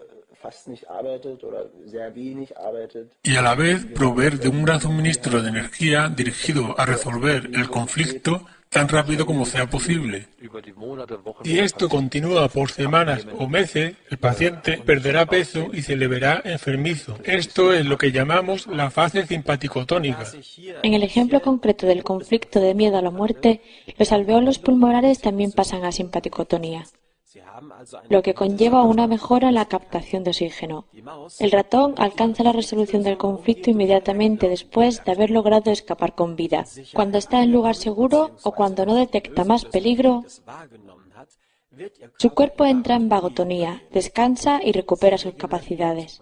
y a la vez proveer de un gran suministro de energía dirigido a resolver el conflicto tan rápido como sea posible. Si esto continúa por semanas o meses, el paciente perderá peso y se le verá enfermizo. Esto es lo que llamamos la fase simpaticotónica. En el ejemplo concreto del conflicto de miedo a la muerte, los alveolos pulmonares también pasan a simpaticotonía, lo que conlleva una mejora en la captación de oxígeno. El ratón alcanza la resolución del conflicto inmediatamente después de haber logrado escapar con vida, cuando está en lugar seguro o cuando no detecta más peligro. Su cuerpo entra en vagotonía, descansa y recupera sus capacidades.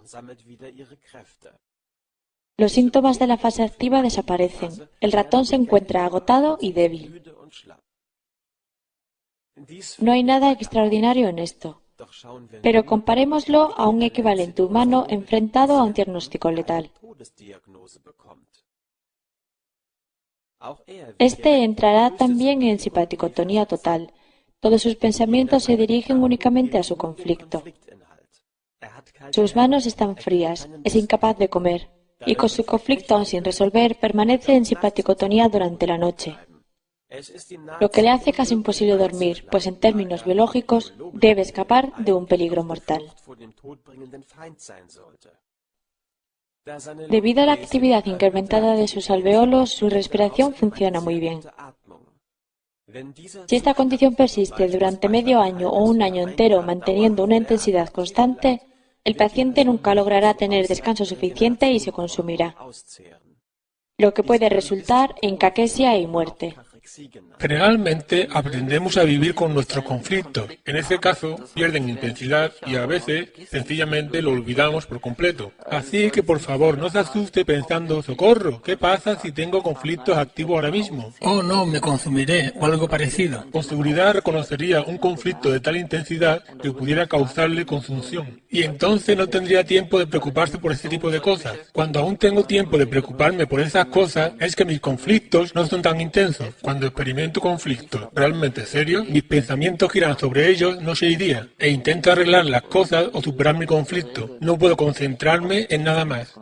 Los síntomas de la fase activa desaparecen. El ratón se encuentra agotado y débil. No hay nada extraordinario en esto, pero comparémoslo a un equivalente humano enfrentado a un diagnóstico letal. Este entrará también en simpaticotonía total. Todos sus pensamientos se dirigen únicamente a su conflicto. Sus manos están frías, es incapaz de comer, y con su conflicto aún sin resolver permanece en simpaticotonía durante la noche. Lo que le hace casi imposible dormir, pues en términos biológicos debe escapar de un peligro mortal. Debido a la actividad incrementada de sus alveolos, su respiración funciona muy bien. Si esta condición persiste durante medio año o un año entero manteniendo una intensidad constante, el paciente nunca logrará tener descanso suficiente y se consumirá, lo que puede resultar en caquexia y muerte. Generalmente aprendemos a vivir con nuestros conflictos. En ese caso, pierden intensidad y a veces sencillamente lo olvidamos por completo. Así que por favor no se asuste pensando, ¡socorro! ¿Qué pasa si tengo conflictos activos ahora mismo? Oh no, me consumiré o algo parecido. Con seguridad reconocería un conflicto de tal intensidad que pudiera causarle consunción. Y entonces no tendría tiempo de preocuparse por ese tipo de cosas. Cuando aún tengo tiempo de preocuparme por esas cosas, es que mis conflictos no son tan intensos. Cuando experimento conflictos realmente serios, mis pensamientos giran sobre ellos noche y día, e intento arreglar las cosas o superar mi conflicto. No puedo concentrarme en nada más.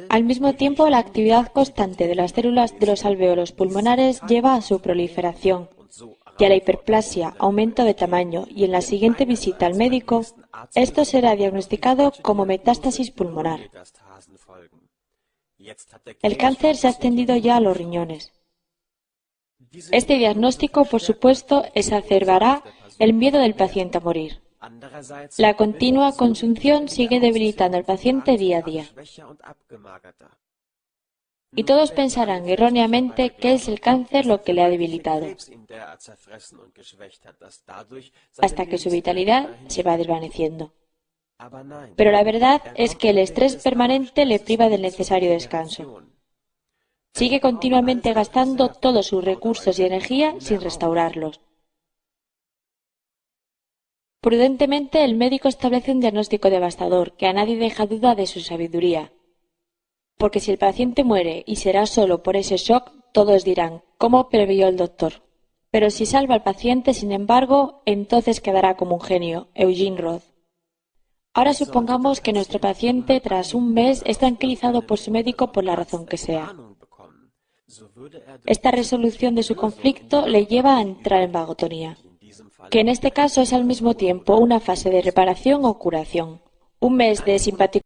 Al mismo tiempo, la actividad constante de las células de los alveolos pulmonares lleva a su proliferación y a la hiperplasia, aumento de tamaño, y en la siguiente visita al médico, esto será diagnosticado como metástasis pulmonar. El cáncer se ha extendido ya a los riñones. Este diagnóstico, por supuesto, exacerbará el miedo del paciente a morir. La continua consunción sigue debilitando al paciente día a día. Y todos pensarán erróneamente que es el cáncer lo que le ha debilitado, hasta que su vitalidad se va desvaneciendo. Pero la verdad es que el estrés permanente le priva del necesario descanso. Sigue continuamente gastando todos sus recursos y energía sin restaurarlos. Prudentemente, el médico establece un diagnóstico devastador que a nadie deja duda de su sabiduría. Porque si el paciente muere y será solo por ese shock, todos dirán, ¿cómo previó el doctor? Pero si salva al paciente, sin embargo, entonces quedará como un genio, Eugene Roth. Ahora supongamos que nuestro paciente, tras un mes, es tranquilizado por su médico por la razón que sea. Esta resolución de su conflicto le lleva a entrar en vagotonía, que en este caso es al mismo tiempo una fase de reparación o curación. Un mes de simpatía